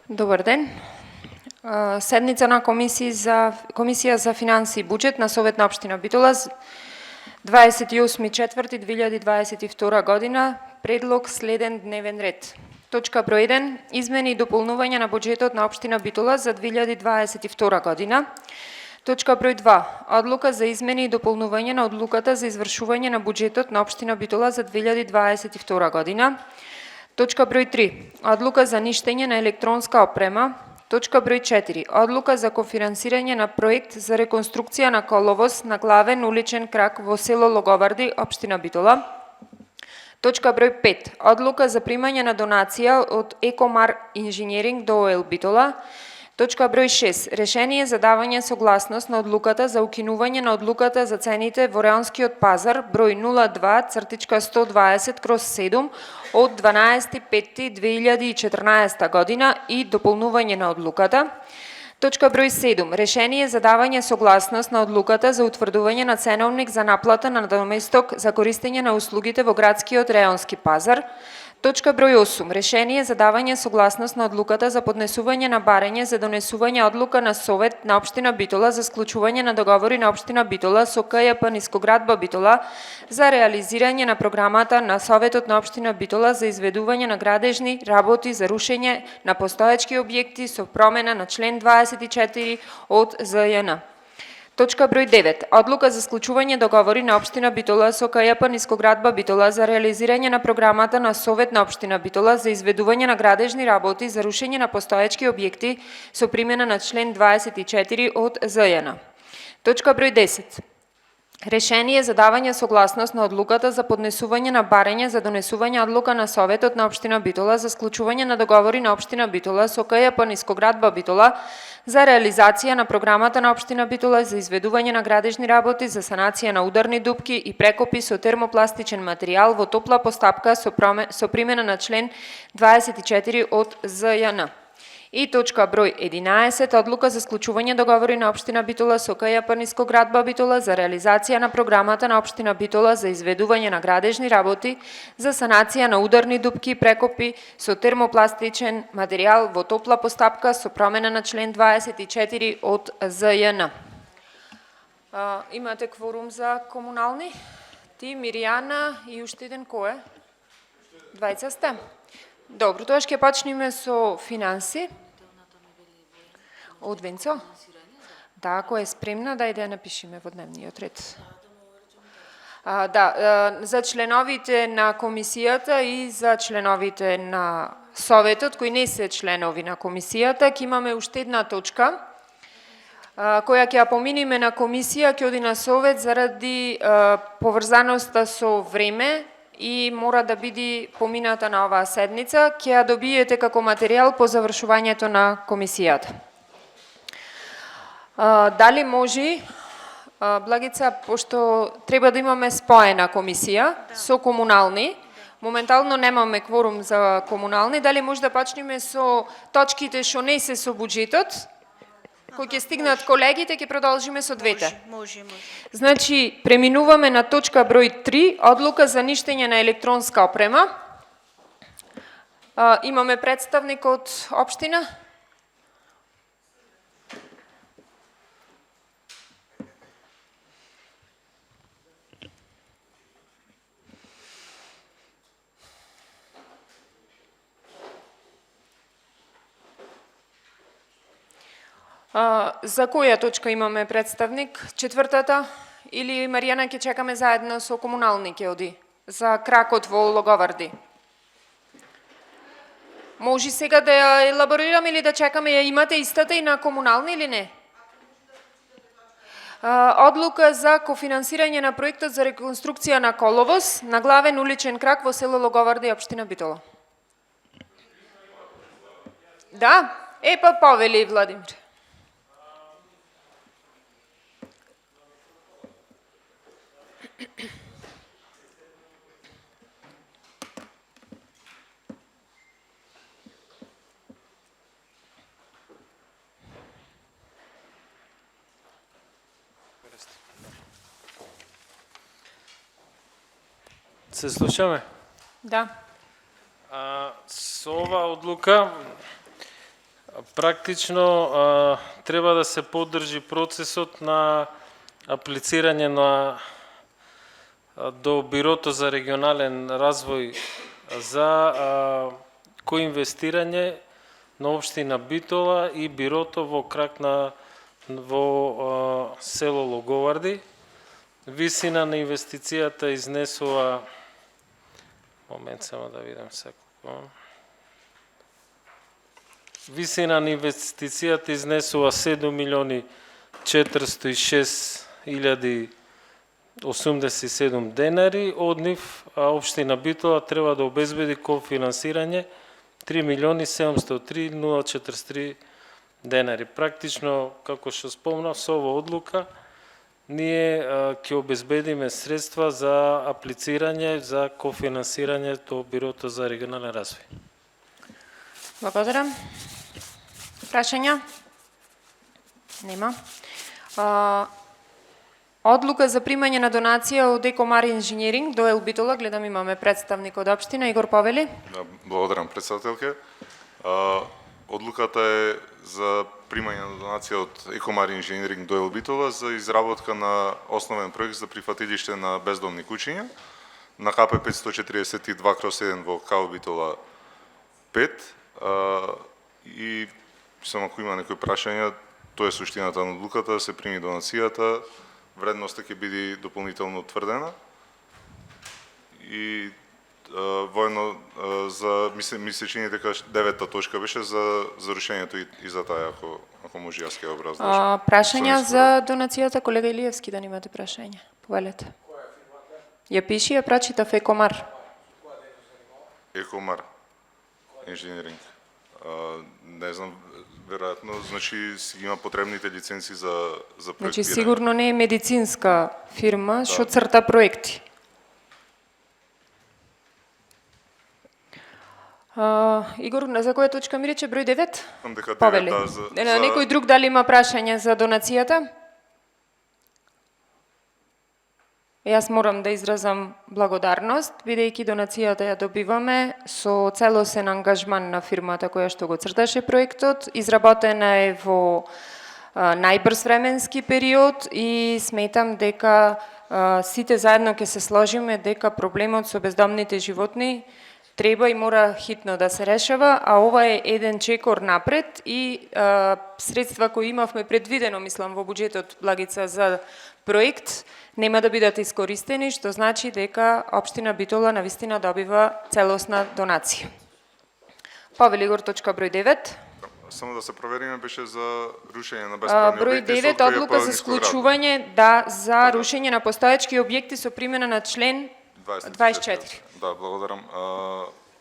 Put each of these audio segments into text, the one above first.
Добар ден. Седница на Комисија за финанси и буџет на Совет на општина Битола 28.4.2022 година. Предлог следен дневен ред. Точка број 1. Измени и дополнување на буџетот на општина Битола за 2022 година. Точка број 2. Одлука за измени и дополнување на одлуката за извршување на буџетот на општина Битола за 2022 година. Точка број 3. Одлука за ништење на електронска опрема. Точка број 4. Одлука за кофинансирање на проект за реконструкција на коловоз на главен уличен крак во село Логоварди, општина Битола. Точка број 5. Одлука за примање на донација од Екомар инженеринг ДОО Битола. Точка број 6. Решение за давање согласност на одлуката за укинување на одлуката за цените во реонскиот пазар број 02/120/7 од 12.5.2014 година и дополнување на одлуката. Точка број 7. Решение за давање согласност на одлуката за утврдување на ценовник за наплата на надоместок за користење на услугите во градскиот реонски пазар. Точка број 8. Решение за давање согласност на одлуката за поднесување на барање за донесување одлука на Совет на општина Битола за склучување на договори на општина Битола со КЈП Нискоградба Битола за реализирање на програмата на Советот на општина Битола за изведување на градежни работи за рушење на постоечки објекти со промена на член 24 од ЗЈН. Точка број 9. Одлука за склучување договори на општина Битола со КЈП Нискоградба Битола за реализирање на програмата на Совет на општина Битола за изведување на градежни работи за рушење на постоечки објекти со примена на член 24 од ЗЈН. Точка број 10. Решение за давање согласност на одлуката за поднесување на барање за донесување одлука на Советот на општина Битола за склучување на договори на општина Битола со КЈП Нискоградба Битола за реализација на програмата на општина Битола за изведување на градежни работи за санација на ударни дупки и прекопи со термопластичен материјал во топла постапка со примена на член 24 од ЗЈН. И точка број 11. Одлука за склучување договори на општина Битола со КЈП Нискоградба Битола за реализација на програмата на општина Битола за изведување на градежни работи за санација на ударни дупки и прекопи со термопластичен материјал во топла постапка со промена на член 24 од ЗЈН. Имате кворум за комунални? Ти, Миријана и уште еден кој е? Двајца сте? Добро, тоа ќе почнеме со финанси. Од Венцо? Да, ако е спремна, дај да ја напишеме во дневниот ред. За членовите на комисијата и за членовите на Советот, кои не се членови на комисијата, ќе имаме уште една точка, која ќе ја поминиме на комисија, ќе оди на Совет заради поврзаноста со време и мора да биде помината на оваа седница, ќе ја добиете како материјал по завршувањето на комисијата. Дали може, Благица, пошто треба да имаме споена комисија со комунални, моментално немаме кворум за комунални, дали може да почнеме со точките што не се со буџетот, кои ќе стигнат колегите, ќе продолжиме со двете. Може. Значи, преминуваме на точка број 3, одлука за ништење на електронска опрема. Имаме представник од општина. За која точка имаме представник? Четвртата? Или Маријана ќе чекаме заедно со комунални ќе оди? За кракот во Логоварди? Може сега да ја елаборираме или да чекаме? Ја имате истата и на комунални или не? Одлука за кофинансирање на проектот за реконструкција на коловоз на главен уличен крак во село Логоварди, општина Битола. Да? Па повели Владимир. Се слушаме? Да. Со оваа одлука Практично треба да се поддржи процесот на аплицирање до Бирото за регионален развој за коинвестирање на општина Битола и Бирото во крак во село Логоварди. Висина на инвестицијата изнесува, момент само да видам секако. Висина на инвестицијата изнесува 7.046.087 денари, од нив општина Битола треба да обезбеди кофинансирање 3.703.043 денари. Практично, како што спомнав, со ова одлука ние ќе обезбедиме средства за аплицирање за кофинансирање до Бирото за регионален развој. Благодарам. Прашања? Нема. Одлука за примање на донација од Екомар инженеринг до Битола. Гледам имаме представник од општина. Игор Повели. Благодарам, председателке. Одлуката е за примање на донација од Екомар инженеринг до Битола за изработка на основен проект за прифатилиште на бездомни куќиња на КП 542/1 во КАО Битола 5. И само ако има некои прашања, тоа е суштината на одлуката, да се прими донацијата, вредноста ќе биде дополнително утврдена и воено за ми се чини дека 9-та точка беше за рушењето и за таа, ако може јас ќе образложам. Прашања за донацијата, колега Илиевски, да немате прашања. Повелете. Ја пиши, ја прочитав Екомар. Екомар инженеринг. Не знам, веројатно, значи си има потребните лиценци за проектирање. Значи сигурно не е медицинска фирма што црта проекти. Игор, за која точка ми рече број 9? Повели. Некој друг дали има прашање за донацијата? Јас морам да изразам благодарност, бидејќи донацијата ја добиваме со целосен ангажман на фирмата која што го црташе проектот. Изработена е во најбрз временски период и сметам дека сите заедно ќе се сложиме дека проблемот со бездомните животни треба и мора хитно да се решава, а ова е еден чекор напред и средства кои имавме предвидено, мислам, во буџетот Благица за проект, нема да бидат искористени, што значи дека општина Битола навистина добива целосна донација. Повели Игор, точка број 9. Само да се провериме, беше за рушење на bespravни број објекти. Број 9, одлука за склучување, за рушење на постоечки објекти со примена на член 24. Да, благодарам.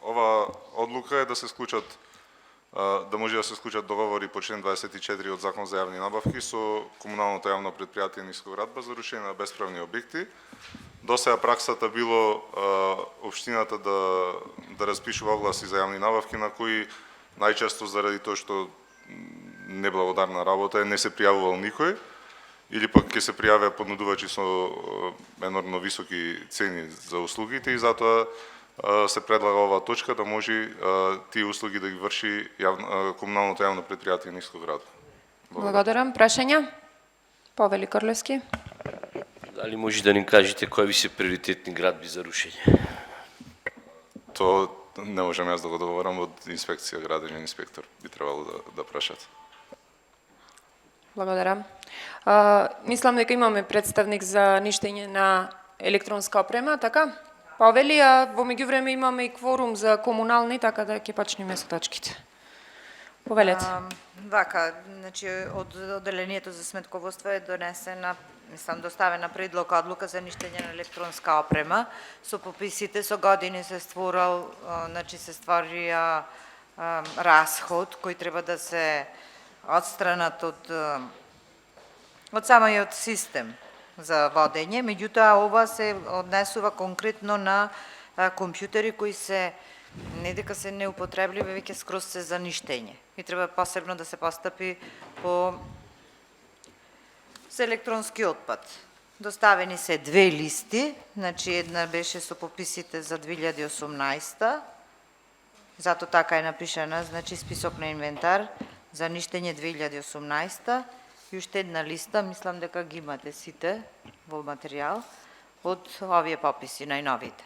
Ова одлука е да се склучат, да може да се склучат договори по член 24 од Закон за јавни набавки со комуналното јавно предпријатие Нискоградба за рушење на bespravни објекти. До сега праксата било општината да распишува огласи за јавни набавки на кои најчесто заради тоа што неблагодарна работа не се пријавувал никој, или пак ќе се пријавија понудувачи со енормно високи цени за услугите и затоа се предлага оваа точка да може тие услуги да ги врши комуналното јавно предпријатие Нискоградба. Благодарам. Прашања? Повели Корлевски. Дали може да ни кажете кои ви се приоритетни градби за рушење? Тоа не можам јас да го договорам, од инспекција градежен инспектор би требало да прашат. Благодарам. Мислам дека имаме представник за ништење на електронска опрема, така? Повели, а во меѓувреме имаме и кворум за комунални, така да ќе почнеме со точките. Повелете. Вака, значи од одделението за сметководство е донесена, доставена предлога одлука за ништење на електронска опрема. Со пописите со години се створил, значи се створија расход кој треба да се отстранат од самиот систем за водење, меѓутоа ова се однесува конкретно на компјутери кои се не дека се неупотребливи, веќе скроз се за ништење. И треба посебно да се постапи по за електронски отпад. Доставени се две листи, значи една беше со пописите за 2018, зато така е напишана, значи список на инвентар за ништење 2018 и уште една листа, мислам дека ги имате сите во материјал, од овие пописи, најновите.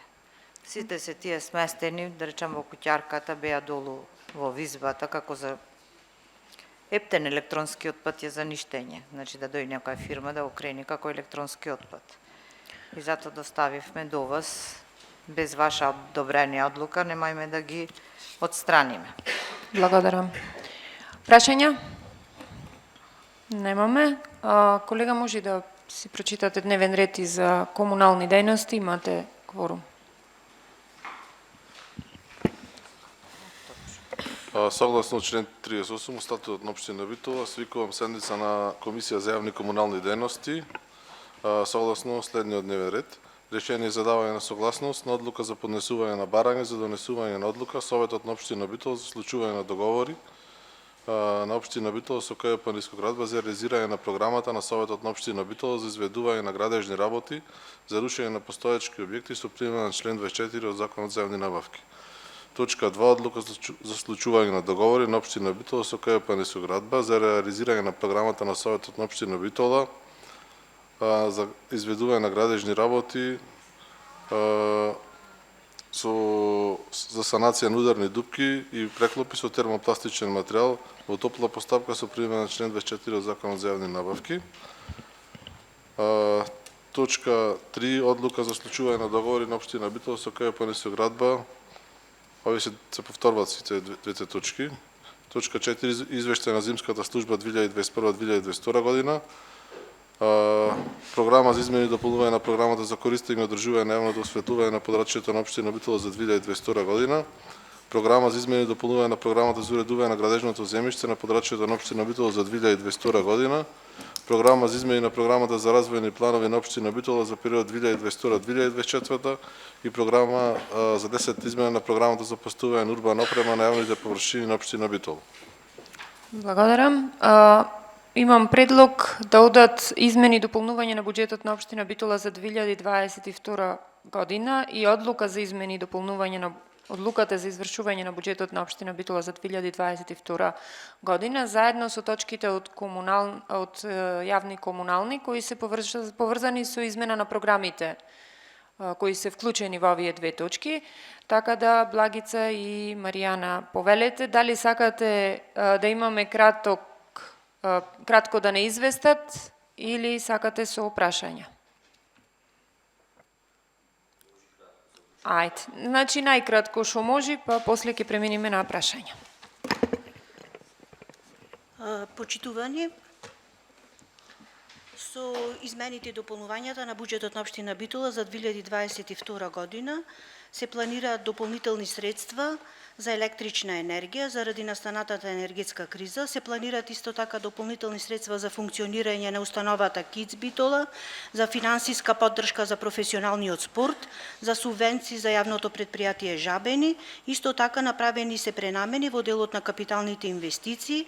Сите се тие сместени, да речем во куќарката, беа долу во визбата, како за ептен електронски отпад е за ништење. Значи да дојде некоја фирма да окрени како електронски отпад. И затоа доставивме до вас, без ваша одобрение одлука, немајме да ги отстраниме. Благодарам. Прашања? Немаме. Колега, може да си прочитате дневен ред и за комунални дејности, имате кворум. Согласно член 38 статутот на општина Битола, свикувам седница на Комисија за јавни комунални дејности, согласно следниот дневен ред. Решение за давање на согласност на одлука за поднесување на барање за донесување на одлука Советот на општина Битола за случување на договори на општина Битола со КП Нискоградба за реализирање на програмата на Советот на општина Битола за изведување на градежни работи за рушење на постоечки објекти со примена на член 24 од Законот за јавни набавки. Точка 2. Одлука за случување на договори на општина Битола со КП Нискоградба за реализирање на програмата на Советот на општина Битола за изведување на градежни работи за санација на ударни дупки и преклопи со термопластичен материјал во топла поставка со примена на член 24 од Законот за јавни набавки. Точка 3. Одлука за случување на договори на општина Битола со КП Нискоградба. Овие се повторваат сите двете точки. Точка 4. Извештај на зимската служба 2021-2022 година. Програма за измени и дополнување на програмата за користење и одржување на јавното осветлување на подрачјето на општина Битола за 2022 година. Програма за измени и дополнување на програмата за уредување на градежното земјиште на подрачјето на општина Битола за 2022 година. Програма за измени на програмата за развојни планови на општина Битола за период 2022-2024 и програма за 10 измени на програмата за поставување на урбана опрема на јавните површини на општина Битола. Благодарам. Имам предлог да одат измени и дополнување на буџетот на општина Битола за 2022 година и одлука за измени и дополнување на одлуката за извршување на буџетот на општина Битола за 2022 година, заедно со точките од јавни комунални, кои се поврзани со измена на програмите, кои се вклучени во овие две точки. Така да, Благица и Маријана, повелете, дали сакате да имаме кратко да не известат или сакате со прашања? Ајде, значи најкратко што може, па после ќе преминеме на прашања. Почитувани, со измените и дополнувањата на буџетот на општина Битола за 2022 година се планираат дополнителни средства за електрична енергија заради настанатата енергетска криза. Се планираат исто така дополнителни средства за функционирање на установата КИЦ Битола, за финансиска поддршка за професионалниот спорт, за субвенции за јавното предпријатие Жабени. Исто така направени се пренамени во делот на капиталните инвестиции.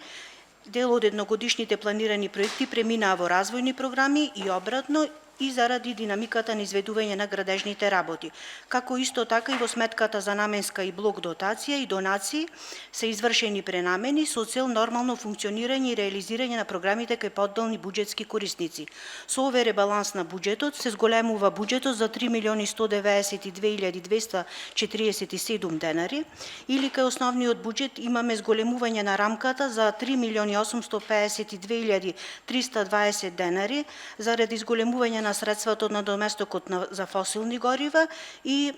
Дел од едногодишните планирани проекти преминаа во развојни програми и обратно, и заради динамиката на изведување на градежните работи. Како исто така и во сметката за наменска и блок дотација и донации се извршени пренамени со цел нормално функционирање и реализирање на програмите кај подделни буџетски корисници. Со овој ребаланс на буџетот се зголемува буџетот за 3.192.247 денари, или кај основниот буџет имаме зголемување на рамката за 3.852.320 денари заради зголемување на средството на доместокот за фосилни горива и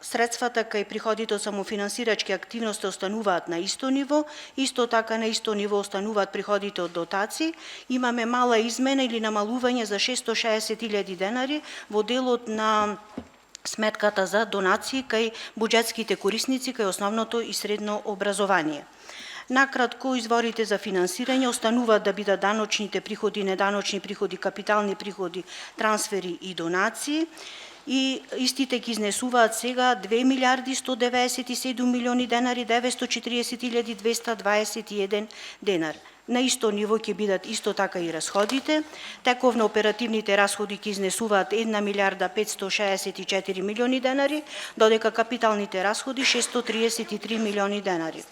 средствата кај приходите од самофинансирачки активности остануваат на исто ниво, исто така на исто ниво остануваат приходите од дотации. Имаме мала измена или намалување за 660.000 денари во делот на сметката за донации кај буџетските корисници кај основното и средно образование. Накратко, изворите за финансирање остануваат да бидат даночните приходи, неданочни приходи, капитални приходи, трансфери и донации. И истите ги изнесуваат сега 2.197.000.000 денари, 940.221 денар. На исто ниво ќе бидат исто така и расходите. Тековно оперативните расходи ќе изнесуваат 1.564.000.000 денари, додека капиталните расходи 633 милиони денари.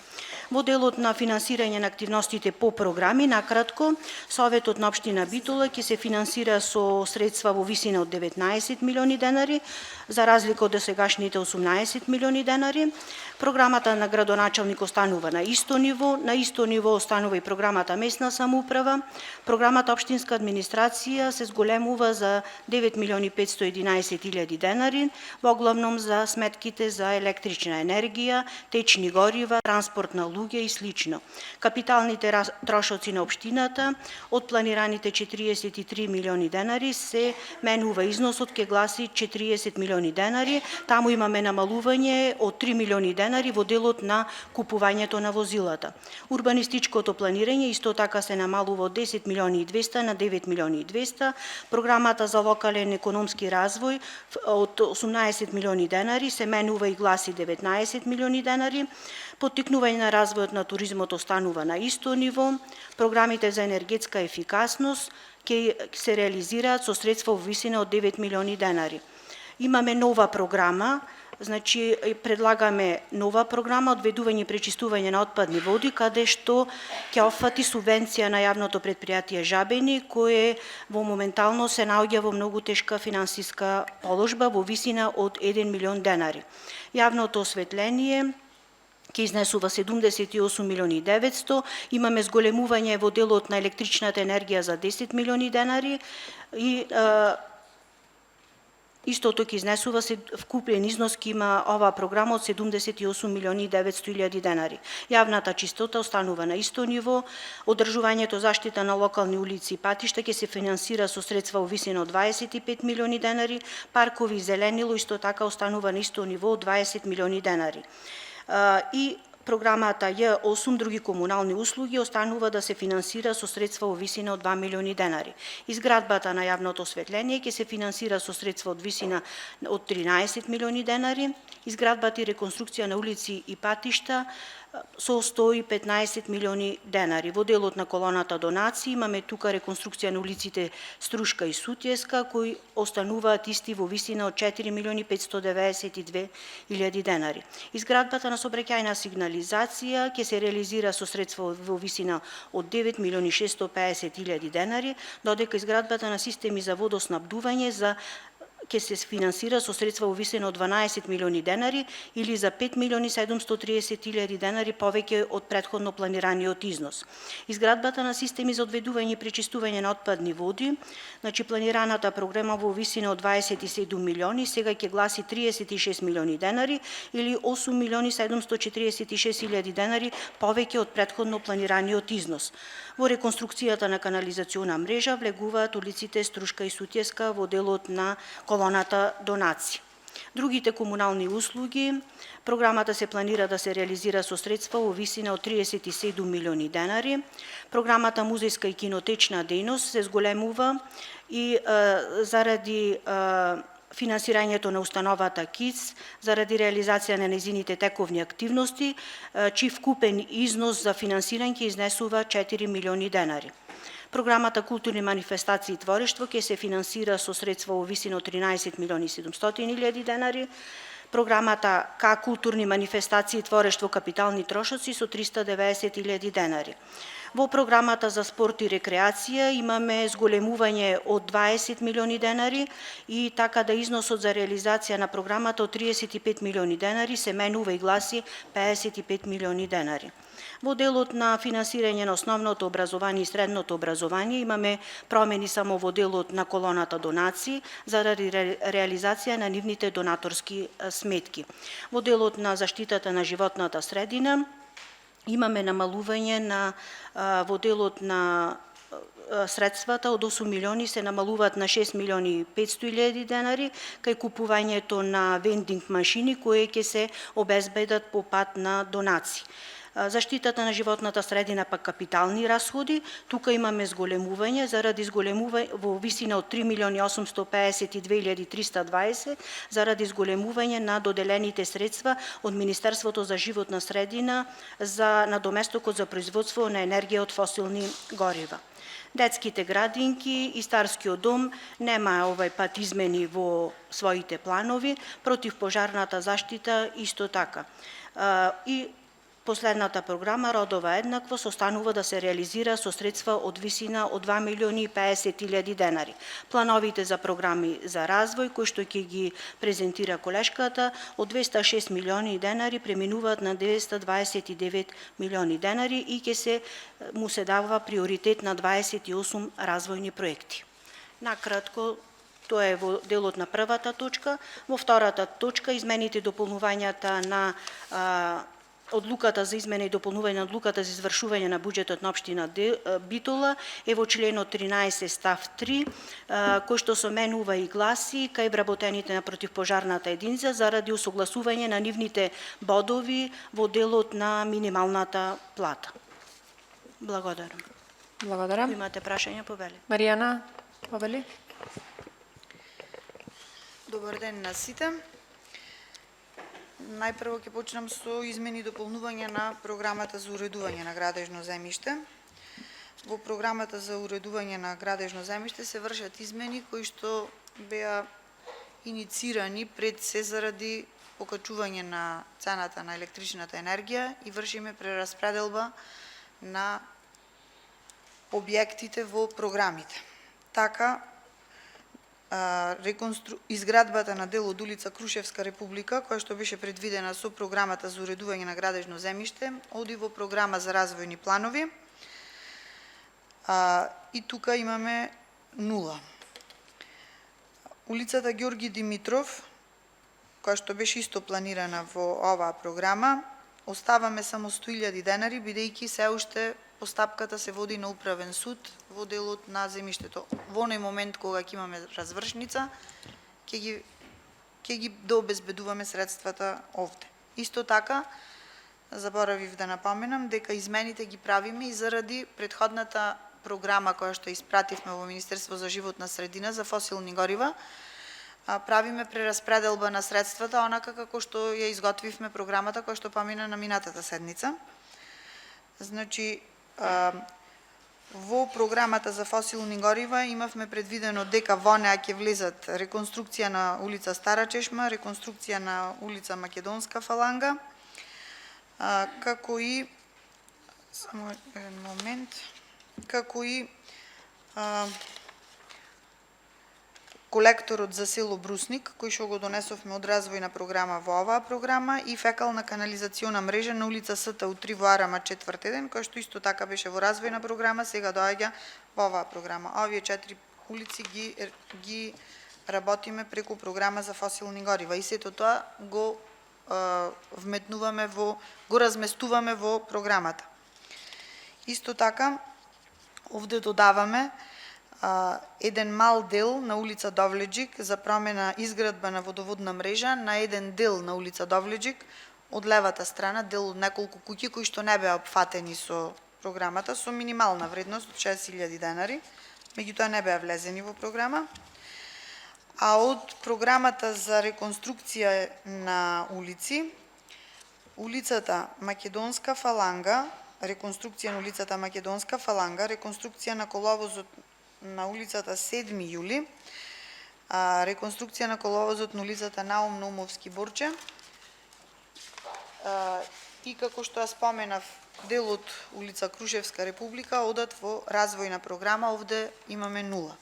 Во делот на финансирање на активностите по програми, накратко, Советот на општина Битола ќе се финансира со средства во висина од 19 милиони денари, за разлика од досегашните 18 милиони денари. Програмата на градоначалник останува на исто ниво останува и програмата местна самоуправа. Програмата општинска администрација се зголемува за 9 милиони 511 илјади денари, во главном за сметките за електрична енергија, течни горива, транспорт на луѓе и слично. Капиталните трошоци на општината од планираните 43 милиони денари се менува износот ќе гласи 40 милиони денари, таму имаме намалување од 3 милиони денари во делот на купувањето на возилата. Урбанистичкото планирање исто така се намалува од 10 милиони и 200 на 9 милиони и 200. Програмата за локален економски развој од 18 милиони денари се менува и гласи 19 милиони денари. Поттикнување на развојот на туризмот останува на исто ниво. Програмите за енергетска ефикасност ќе се реализираат со средства во висина од 9 милиони денари. Имаме нова програма, значи предлагаме нова програма одведување и пречистување на отпадни води, каде што ќе опфати субвенција на јавното претпријатие Жабени, кое во моментално се наоѓа во многу тешка финансиска положба во висина од 1 милион денари. Јавното осветление ќе изнесува 78 милиони и 900, имаме зголемување во делот на електричната енергија за 10 милиони денари и истото ќе изнесува вкупен износ ќе има оваа програма од 78 милиони и 900 илјади денари. Јавната чистота останува на исто ниво, одржувањето заштита на локални улици и патишта ќе се финансира со средства во висина од 25 милиони денари, паркови и зеленило исто така останува на исто ниво од 20 милиони денари. И програмата Ј8 други комунални услуги останува да се финансира со средства во висина од 2 милиони денари. Изградбата на јавното осветление ќе се финансира со средства од висина од 13 милиони денари, изградбата и реконструкција на улици и патишта со 115 милиони денари. Во делот на колоната донации имаме тука реконструкција на улиците Струшка и Сутјеска, кои остануваат исти во висина од 4 милиони 592 илјади денари. Изградбата на сообраќајна сигнализација ќе се реализира со средства во висина од 9 милиони 650 илјади денари, додека изградбата на системи за водоснабдување ќе се финансира со средства во висина од 12 милиони денари или за 5 милиони 730 илјади денари повеќе од претходно планираниот износ. Изградбата на системи за одведување и пречистување на отпадни води, значи планираната програма во висина од 27 милиони, сега ќе гласи 36 милиони денари или 8 милиони 746 илјади денари повеќе од претходно планираниот износ. Во реконструкцијата на канализациона мрежа влегуваат улиците Струшка и Сутјеска во делот на колоната донации. Другите комунални услуги, програмата се планира да се реализира со средства во висина од 37 милиони денари. Програмата музејска и кинотечна дејност се зголемува и заради финансирањето на установата КИЦ, заради реализација на нејзините тековни активности, чиј вкупен износ за финансирање изнесува 4 милиони денари. Програмата Културни манифестации и творештво ќе се финансира со средства во висина од 13 милиони 700 илјади денари. Програмата К Културни манифестации и творештво капитални трошоци со 390 илјади денари. Во програмата за спорт и рекреација имаме зголемување од 20 милиони денари и така да износот за реализација на програмата од 35 милиони денари се менува и гласи 55 милиони денари. Во делот на финансирање на основното образование и средното образование имаме промени само во делот на колоната донации заради реализација на нивните донаторски сметки. Во делот на заштитата на животната средина имаме намалување во делот на средствата од 8 милиони се намалуваат на 6 милиони 500 илјади денари кај купувањето на вендинг машини кои ќе се обезбедат по пат на донации. Заштитата на животната средина пак капитални расходи, тука имаме зголемување заради зголемување во висина од 3 милиони 852.320 заради зголемување на доделените средства од Министерството за животна средина за надоместокот за производство на енергија од фосилни горива. Детските градинки и Старскиот дом нема овај пат измени во своите планови, противпожарната заштита исто така. И Последната програма Родова еднаквост останува да се реализира со средства од висина од 2.050.000 денари. Плановите за програми за развој, кои што ќе ги презентира колешката, од 206 милиони денари преминуваат на 929 милиони денари и ќе му се дава приоритет на 28 развојни проекти. Накратко, тоа е во делот на првата точка. Во втората точка, измените и дополнувањата на Одлуката за измена и дополнување на Одлуката за извршување на буџетот на општина Битола е во членот 13 став 3, кој што се менува и гласи кај вработените на противпожарната единица заради усогласување на нивните бодови во делот на минималната плата. Благодарам. Благодарам. Имате прашања, повели? Маријана, повели? Добар ден на сите. Најпрво ќе почнам со измени и дополнување на програмата за уредување на градежно земјиште. Во програмата за уредување на градежно земјиште се вршат измени кои што беа иницирани пред се заради покачување на цената на електричната енергија и вршиме прераспределба на објектите во програмите. Така, изградбата на дел од улица Крушевска Република, која што беше предвидена со програмата за уредување на градежно земјиште, оди во програма за развојни планови. И тука имаме 0. Улицата Ѓорги Димитров, која што беше исто планирана во оваа програма, оставаме само 100.000 денари, бидејќи се уште постапката се води на управен суд во делот на земјиштето. Во оној момент кога ќе имаме развршница, ќе ги дообезбедуваме средствата овде. Исто така, заборавив да напоменам дека измените ги правиме и заради претходната програма која што испративме во Министерство за животна средина за фосилни горива, правиме прераспределба на средствата, онака како што ја изготвивме програмата која што помина на минатата седница. Значи, во програмата за фосилни горива имавме предвидено дека во неа ќе влезат реконструкција на улица Стара Чешма, реконструкција на улица Македонска фаланга, како и само еден момент, како и колекторот за село Брусник, кој што го донесовме од развојна програма во оваа програма, и фекална канализациона мрежа на улица СТУ 3 во Арама 4-1, кој што исто така беше во развојна програма, сега доаѓа во оваа програма. Овие 4 улици ги работиме преку програма за фосилни горива и сето тоа го вметнуваме го разместуваме во програмата. Исто така, овде додаваме еден мал дел на улица Довледжик за промена изградба на водоводна мрежа на еден дел на улица Довледжик од левата страна, дел од неколку куќи кои што не беа опфатени со програмата, со минимална вредност од 6.000 денари, меѓутоа не беа влезени во програма. А од програмата за реконструкција на улици, улицата Македонска фаланга, реконструкција на улицата Македонска фаланга, реконструкција на коловозот на улицата 7 јули, реконструкција на коловозот на улицата Наум Наумовски Борче, и како што ја споменав, дел од улица Крушевска Република одат во развојна програма, овде имаме 0.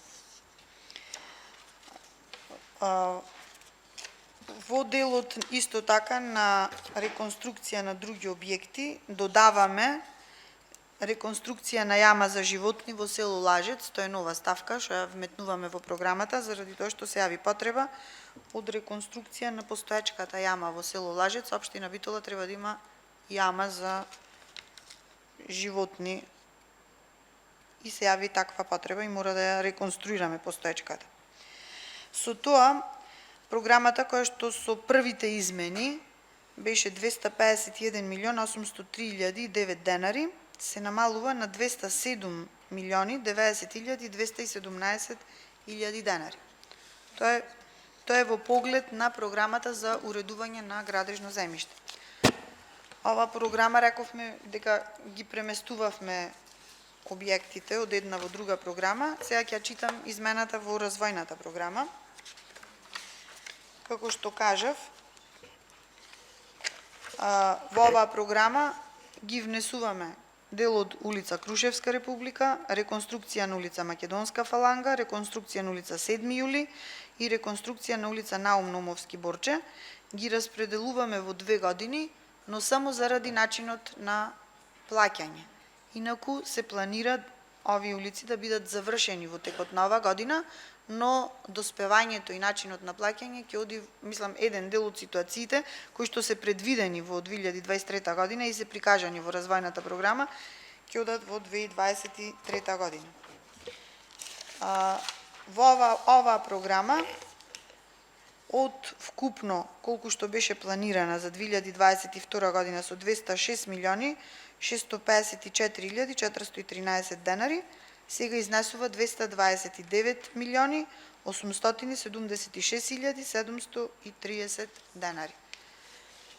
Во делот исто така на реконструкција на други објекти додаваме реконструкција на јама за животни во село Лажец, тоа е нова ставка што ја вметнуваме во програмата заради тоа што се јави потреба од реконструкција на постоечката јама во село Лажец. Општина Битола треба да има јама за животни и се јави таква потреба и мора да ја реконструираме постоечката. Со тоа, програмата која што со првите измени беше 251.803.009 денари, се намалува на 207.090.217.000 денари. Тоа е во поглед на програмата за уредување на градежно земјиште. Ова програма рековме дека ги преместувавме објектите од една во друга програма. Сега ќе читам измената во развојната програма. Како што кажав, во оваа програма ги внесуваме дел од улица Крушевска република, реконструкција на улица Македонска фаланга, реконструкција на улица 7 јули и реконструкција на улица Наум Номовски Борче. Ги распределуваме во 2 години, но само заради начинот на плаќање. Инаку се планира овие улици да бидат завршени во текот на ова година, но доспевањето и начинот на плаќање ќе оди, мислам, еден дел од ситуациите кои што се предвидени во 2023 година и се прикажани во развојната програма, ќе одат во 2023 година. Во ова програма од вкупно колку што беше планирана за 2022 година со 206 милиони 654.413 денари, сега изнесува 229 милиони 876.730 денари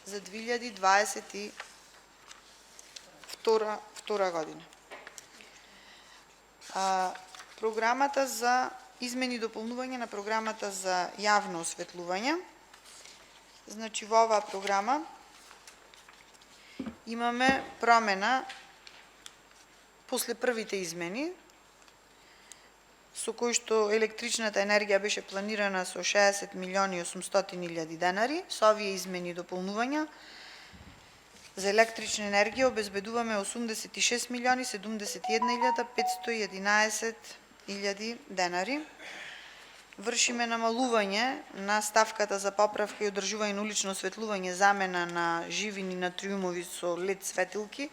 за 2022 година. Програмата за измени и дополнување на програмата за јавно осветлување. Значи во оваа програма имаме промена после првите измени, со кои што електричната енергија беше планирана со 60 милиони 800.000 денари. Со овие измени и дополнувања за електрична енергија обезбедуваме 86 милиони 71.511.000 денари. Вршиме намалување на ставката за поправка и одржување на улично осветлување, замена на живини натриумови со лед светилки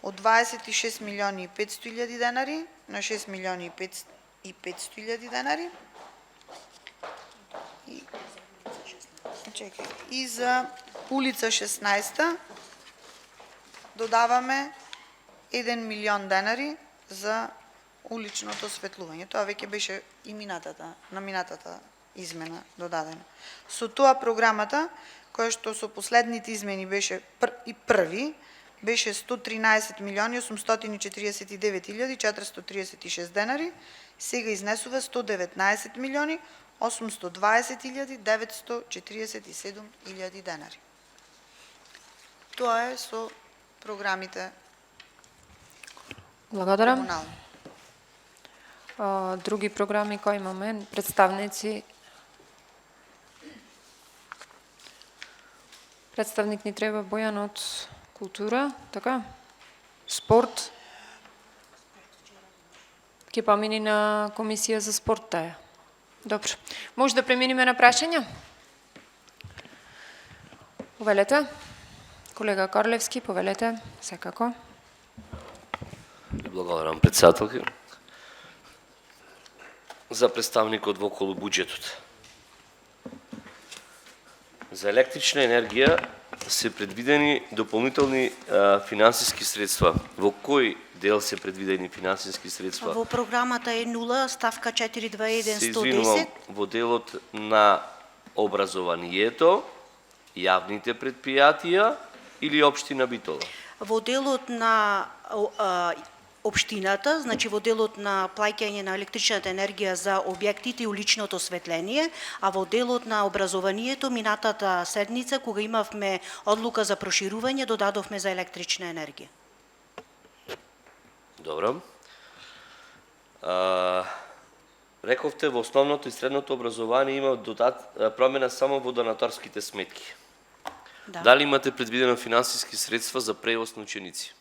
од 26 милиони 500.000 денари на 6 милиони 500.000 денари. И за улица 16 додаваме 1 милион денари за уличното осветлување. Тоа веќе беше и на минатата измена додадено. Со тоа програмата, која што со последните измени беше и први, беше 113 милиони 849.436 денари, сега изнесува 119 милиони 820.947 денари. Тоа е со програмите Благодарам. комунално. Други програми кои имаме, представници. Представник ни треба Бојан од култура, така? Спорт. Ќе помини на комисија за спорт таја. Добро. Може да преминиме на прашања? Повелете. Колега Корлевски, повелете, секако. Благодарам, председателка. За представникот во околу буџетот. За електрична енергија се предвидени дополнителни финансиски средства. Во кој дел се предвидени финансиски средства? Во програмата е 0, ставка 421 Се извинувам, 110. во делот на образованието, јавните предпријатија или општина Битола? Во делот на општината, значи во делот на плаќање на електричната енергија за објектите и уличното осветление, а во делот на образованието минатата седница кога имавме одлука за проширување додадовме за електрична енергија. Добро. Рековте во основното и средното образование има промена само во донаторските сметки. Да. Дали имате предвидено финансиски средства за превоз на ученици?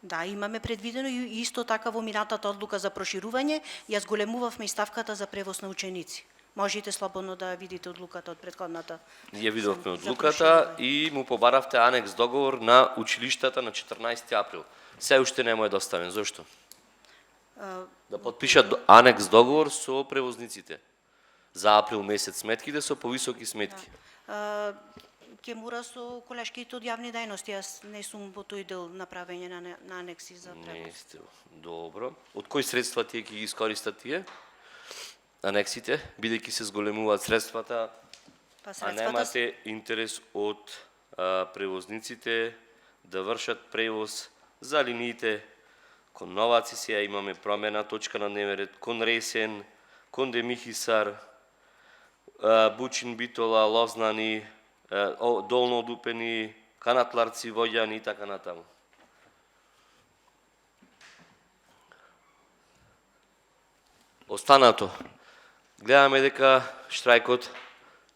Да, имаме предвидено и исто така во минатата одлука за проширување ја зголемувавме и ставката за превоз на ученици. Можете слободно да видите одлуката од претходната. Ја видовме одлуката и му побаравте анекс договор на училиштата на 14 април. Се уште не му е доставен. Зошто? Да подпишат анекс договор со превозниците. За април месец сметките со повисоки сметки. Ке мора со колешките од јавни дејности. Јас не сум во тој дел направење на анекси за Не превоз. сте. Добро. Од кои средства тие ќе ги искористат тие? Анексите, бидејќи се зголемуваат средствата, Па а средствата немате интерес од превозниците да вршат превоз за линиите кон Новаци, сега имаме промена точка на дневен ред, кон Ресен, кон Демихисар, Бучин, Битола, Лознани, Долно Одупени, канатларци, војани и така натаму. Останато, гледаме дека штрајкот,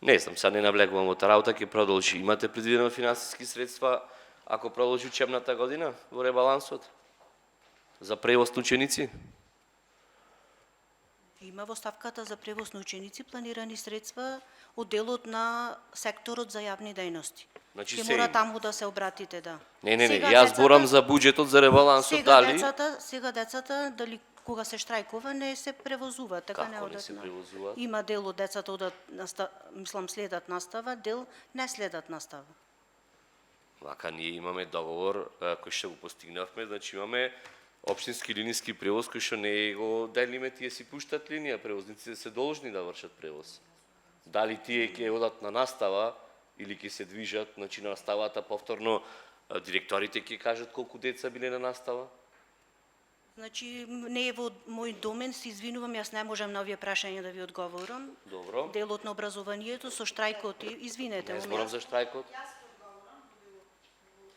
не знам, сега не навлегувам во таа работа, ќе продолжи. Имате предвидено финансиски средства ако продолжи учебната година во ребалансот? За превоз на ученици? Има во ставката за превоз на ученици планирани средства од делот на секторот за јавни дејности. Значи Ќе се мора има. таму да се обратите, да. Не, Сега јас децата- зборам за буџетот за ребалансот, дали... Сега децата, дали кога се штрајкува, не се превозуваат, така не Како не одат се на- превозуваат? Има дел од децата одат, мислам, следат настава, дел не следат настава. Вака ние имаме договор кој што го постигнавме, значи имаме општински линиски превоз кој што не го делиме, тие си пуштат линија, превозниците се должни да вршат превоз. Дали тие ќе одат на настава или ќе се движат, значи на наставата повторно директорите ќе кажат колку деца биле на настава? Значи, не е во мој домен, се извинувам, јас не можам на овие прашања да ви одговорам. Добро. Делот на образованието со штрајкот, извинете, Не момент. зборам за штрајкот.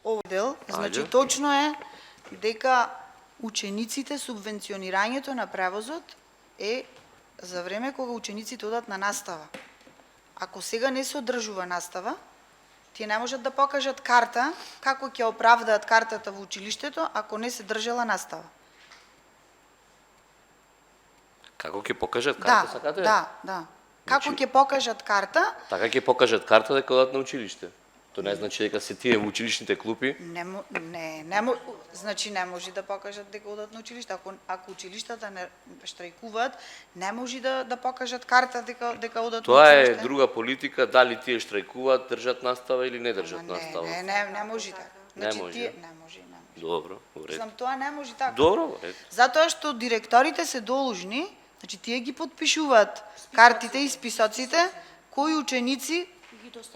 Овој дел, значи Ајде. точно е дека учениците, субвенционирањето на превозот е за време кога учениците одат на настава. Ако сега не се одржува настава, тие не можат да покажат карта, како ќе оправдаат картата во училиштето ако не се држала настава. Како ќе покажат карта, Да, сакате? да. Како Значи- ќе покажат карта, Така ќе покажат карта дека одат на училиште. Тоа не значи дека се тие во училишните клупи. значи не може да покажат дека одат на училиште. Ако училиштата не штрајкуваат, не може да покажат карта дека одат на Тоа училиште. е друга политика, дали тие штрајкуваат, држат настава или не држат настава. Не може така. Значи може, тие да? не може. Добро, во ред. Знам, тоа не може така. Добро, во ред. Затоа што директорите се должни, значи тие ги подпишуваат картите и списоците кои ученици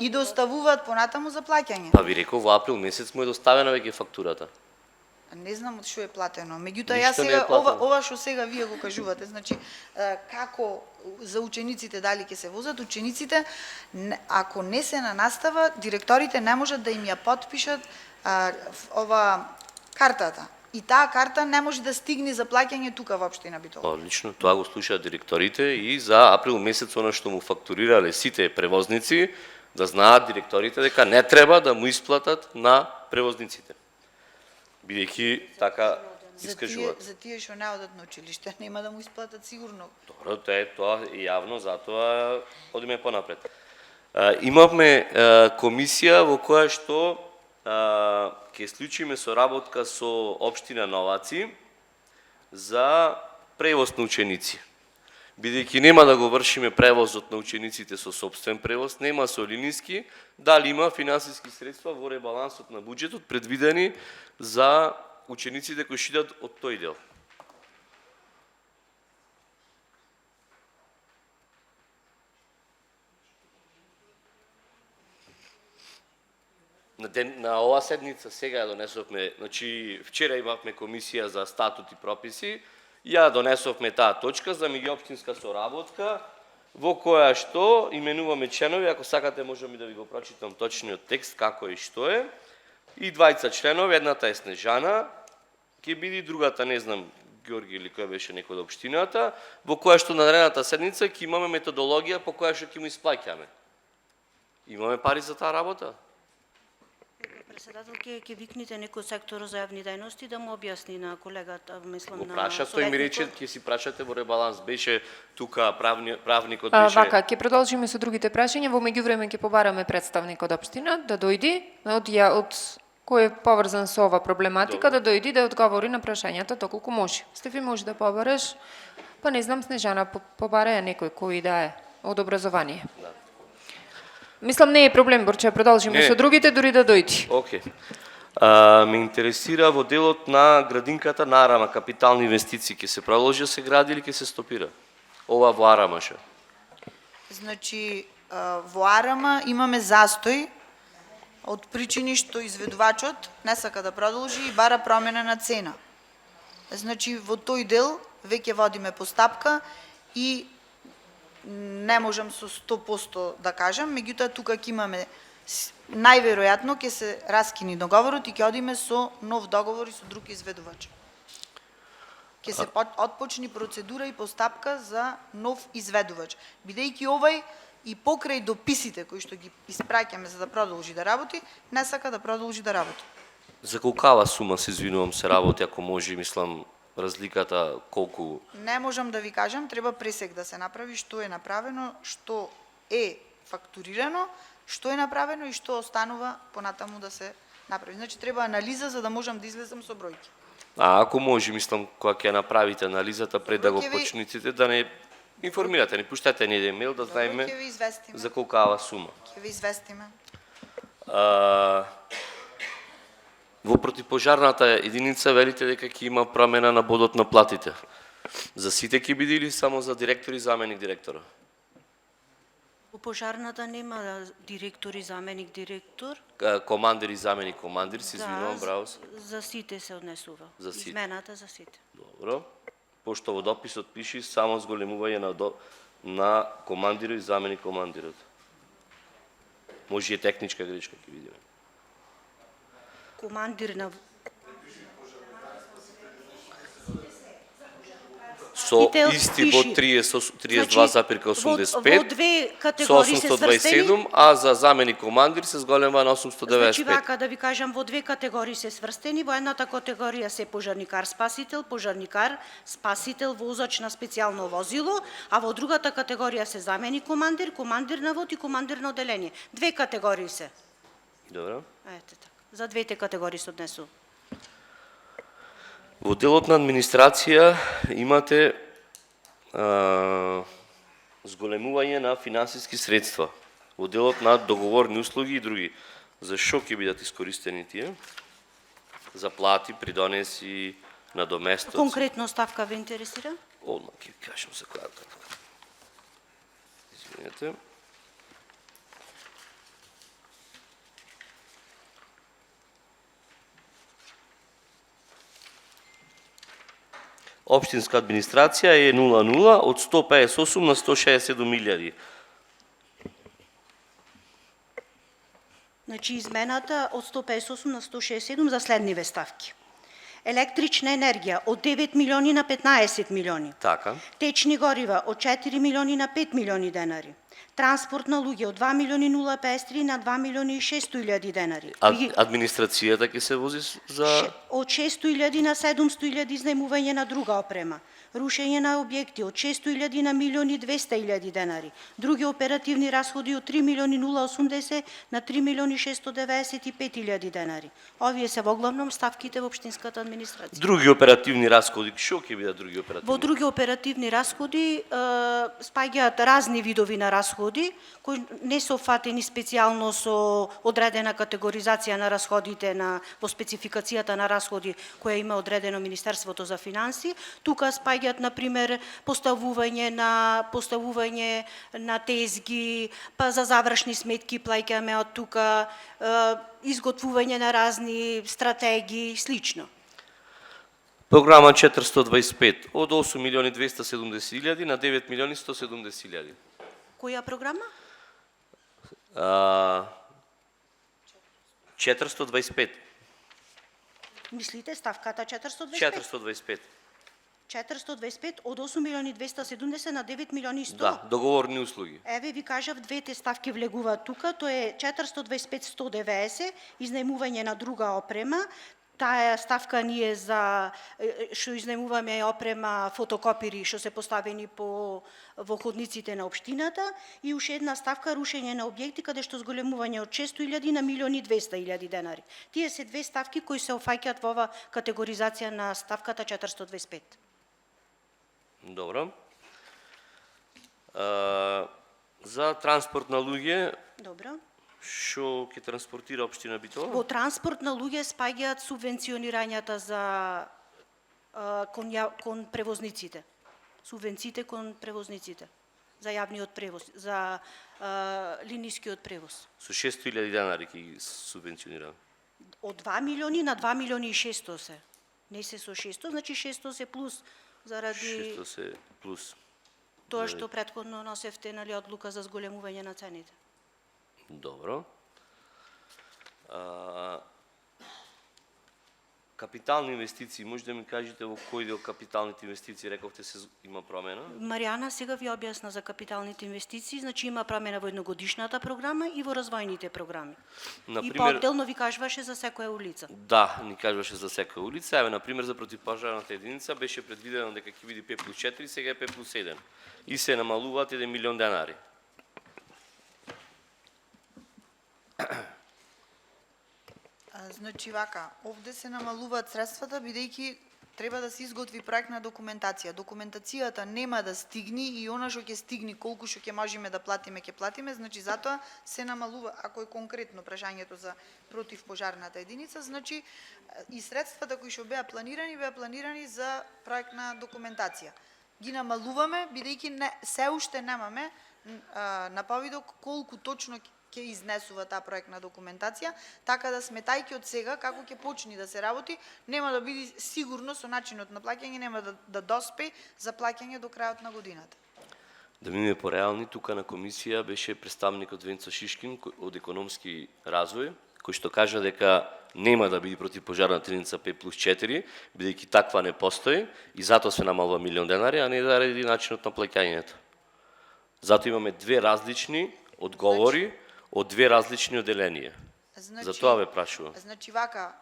и доставуваат понатаму за плаќање. Па ви реков, во април месец му е доставена веќе фактурата. Не знам од што е платено. Меѓутоа Ништо јас не е сега платено. ова што сега вие го кажувате, значи како за учениците дали ќе се возат учениците, ако не се на настава, директорите не можат да им ја подпишат ова картата. И таа карта не може да стигне за плаќање тука во општина Битола. Одлично, тоа го слушаат директорите и за април месец она што му фактурирале сите превозници, да знаат директорите дека не треба да му исплатат на превозниците. Бидејќи така искажуваат. За тие што не одат на училиште, нема да му исплатат сигурно. Добро, тоа е јавно, затоа одиме понапред. Имавме комисија во која што ќе склучиме соработка со општина Новаци за превоз на ученици. Бидејќи нема да го вршиме превозот на учениците со сопствен превоз, нема со линиски, дали има финансиски средства во ребалансот на буџетот предвидени за учениците кои шидат од тој дел. На оваа седница сега ја донесовме, значи вчера имавме комисија за статут и прописи, ја донесовме таа точка за меѓуопштинска соработка во која што именуваме членови, ако сакате можам и да ви го прочитам точниот текст како и што е. И двајца членови, едната е Снежана, ќе биде другата, не знам, Георги или кој беше некој од општината, во која што на наредната седница ќе имаме методологија по која што ќе му исплаќаме. Имаме пари за таа работа? Председател, ќе викнете некој сектор за јавни дејности да му објасни на колегата, мислам Го на праша, тој ми рече советникот. ќе си прашате во ребаланс. Беше тука правникот беше. Вака, ќе продолжиме со другите прашања. Во меѓувреме ќе побараме представник од општина да дојди, од кој е поврзан со ова проблематика, да дојди да одговори на прашањата доколку може. Стефи, може да побараш? Па не знам, Снежана, побара ја некој кој да е од образование. Да. Мислам, не е проблем, Борче, продолжиме Не. со другите, дури да дојди. Океј. Ме интересира во делот на градинката на Арама, капитални инвестиции, ќе се продолжи да се гради или ќе се стопира? Ова во Арамаша. Значи, во Арама имаме застој од причини што изведувачот не сака да продолжи и бара промена на цена. Значи, во тој дел веќе водиме постапка и не можам со 100% да кажам, меѓутоа тука ќе имаме Најверојатно ќе се раскини договорот и ќе одиме со нов договор и со друг изведувач. Ќе се отпочни процедура и постапка за нов изведувач. Бидејќи овај и покрај дописите кои што ги испраќаме за да продолжи да работи, не сака да продолжи да работи. За колкава сума, се извинувам, се работи, ако може, мислам, разликата колку... Не можам да ви кажам, треба пресек да се направи што е направено, што е фактурирано, што е направено и што останува понатаму да се направи. Значи треба анализа за да можам да излезам со бројки. А ако може, мислам, кога ќе направите анализата пред да го Ќе ви- почнете, да не информирате, не пуштете ни еден мейл да знаеме Ќе ви известиме. за колкава сума. Ќе ви известиме. Во противпожарната единица велите дека ќе има промена на бодот на платите. За сите ќе биде или само за директор и заменик директора? Во пожарната нема директор и заменик директор. Командир и заменик командир, се извинувам, браво. За сите се однесува. За сите. Измената за сите. Добро. Пошто во дописот пише само зголемување на командирот и заменик командирот. Може и техничка грешка ќе видиме. Командир на Со Дител исти во пиши. 32,85, Во две со категории се сврстени. 827, а за заменик командир се зголема на Значи 895. вака да ви кажам, во две категории се сврстени. Во едната категорија се пожарникар-спасител, пожарникар-спасител, возач на специјално возило, а во другата категорија се заменик командир, командир на вод и командир на оделение. Две категории се. Добро. Ете така. За двете категории се однесува. Во делот на администрација имате зголемување на финансиски средства. Во делот на договорни услуги и други. За што ќе бидат искористени тие? За плати, придонеси, надоместоци. Конкретно ставка ве интересира? Одма ќе ви кажам за која кратка. Извинете. Општинска администрација е 0,0 од 158 на 167.000. Значи измената од 158 на 167 за следниве ставки. Електрична енергија од 9 милиони на 15 милиони. Така. Течни горива од 4 милиони на 5 милиони денари. Транспорт на луѓе од 2 милиони 053 на 2 милиони и 600.000 денари. Администрацијата ќе се вози за... Од 600.000 на 700.000 изнајмување на друга опрема. Рушење на објекти од 600.000 на 1.200.000 денари. Други оперативни расходи од 3 милиони 080 на 3 милиони 695.000 денари. Овие се во главном ставките во општинската администрација. Други оперативни расходи, што ќе бидат други оперативни? Во други оперативни расходи спаѓаат разни видови на расходи кои не се офатени специјално со одредена категоризација на расходите во спецификацијата на расходи која има одредено Министерството за финанси. Тука спаѓаат на пример поставување на тезги, па за завршни сметки плаќаме од тука, изготвување на разни стратегии, слично. Програма 425 од 8 милиони 270.000 на 9 милиони 170.000. Која програма? 425. Мислите ставката 425? 425. 425 од 8 милиони 270 на 9 милиони 100. Да, договорни услуги. Еве ви кажав, двете ставки влегуваат тука, тоа е 425-190, изнајмување на друга опрема. Таа ставка ни е за што изнајмуваме опрема, фотокопири што се поставени во ходниците на општината и уште една ставка рушење на објекти каде што зголемување од 600.000 на 1.200.000 денари. Тие се две ставки кои се офаќаат во ова категоризација на ставката 425. Добро. За транспорт на луѓе, Добро. што ќе транспортира општина Битола? Во транспорт на луѓе спаѓаат субвенционирањата за кон превозниците. Субвенциите кон превозниците за јавниот превоз, за линискиот превоз. Со 600.000 денари ќе ги субвенционираме. Од 2 милиони на 2 милиони и 600 се. Не се со 600, значи 600 се плюс заради 600 се плюс. тоа што претходно носевте, одлука за зголемување на цените. Добро. Капитални инвестиции, може да ми кажете во кој дел капиталните инвестиции рековте се има промена? Маријана сега ви објасна за капиталните инвестиции, значи има промена во едногодишната програма и во развојните програми. И Например, поотделно ви кажуваше за секоја улица. да, ни кажуваше за секоја улица. Еве, например, за противпожарната единица беше предвидено дека ќе биде 5+4, сега е 5+1. И се намалуваат 1 милион денари. Значи вака, овде се намалуваат средствата бидејќи треба да се изготви проектна документација. Документацијата нема да стигне и она што ќе стигне, колку што ќе можеме да платиме, ќе платиме, значи затоа се намалува, ако е конкретно прашањето за противпожарната единица, значи и средствата кои што беа планирани за проектна документација. Ги намалуваме бидејќи се уште немаме на повидок колку точно ќе изнесува таа проектна документација, така да сметајќи од сега како ќе почне да се работи, нема да биде сигурно со начинот на плаќање, нема да доспе за плаќање до крајот на годината. Да минеме по реални, тука на комисија беше представникот Венцо Шишкин од економски развој, кој што кажа дека нема да биде противпожарната единица 5+4, бидејќи таква не постои и затоа се намалува милион денари, а не заради начинот на плаќањето. Затоа имаме две различни одговори од две различни оделенија. За тоа ве прашувам. Значи вака,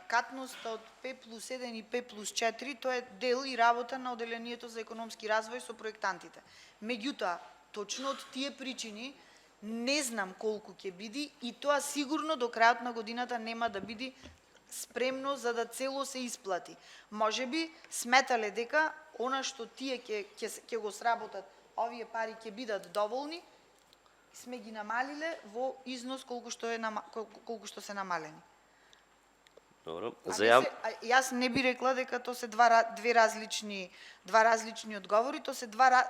катноста од 5+1 и 5+4, тоа е дел и работа на оделението за економски развој со проектантите. Меѓутоа, точно од тие причини не знам колку ќе биде и тоа сигурно до крајот на годината нема да биде спремно за да цело се исплати. Можеби сметале дека она што тие ќе го сработат, овие пари ќе бидат доволни, сме ги намалиле во износ колку што се намалени. Добро. Јас не би рекла дека тоа се два различни одговори, тоа се два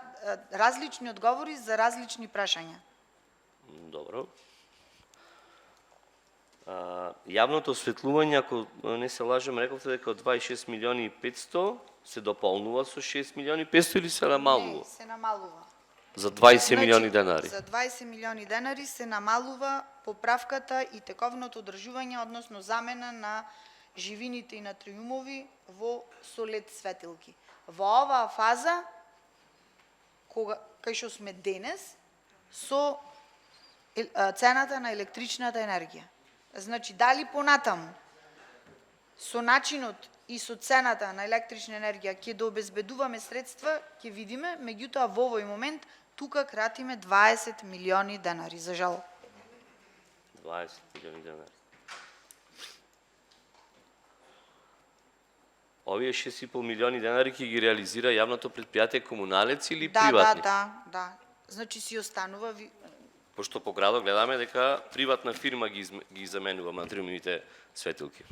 различни одговори за различни прашања. Добро. Јавното осветлување, ако не се лажам, рековте дека од 26 милиони и 500 се дополнува со 6 милиони 500 или се намалува? Не, се намалува. За 20 милиони денари? За 20 милиони денари се намалува поправката и тековното одржување, односно замена на живините и натриумови со лед светилки. Во оваа фаза, кај што сме денес, со цената на електричната енергија. Значи, дали понатаму, со начинот и со цената на електрична енергија ќе да обезбедуваме средства, ќе видиме, меѓутоа во овој момент тука кратиме 20 милиони денари, за жал. 20 милиони денари. Овие 6,5 милиони денари ќе ги реализира јавното предпријатие Комуналец или приватник? Да. Значи си останува... Пошто по градот гледаме дека приватна фирма ги заменува натриумовите светилки.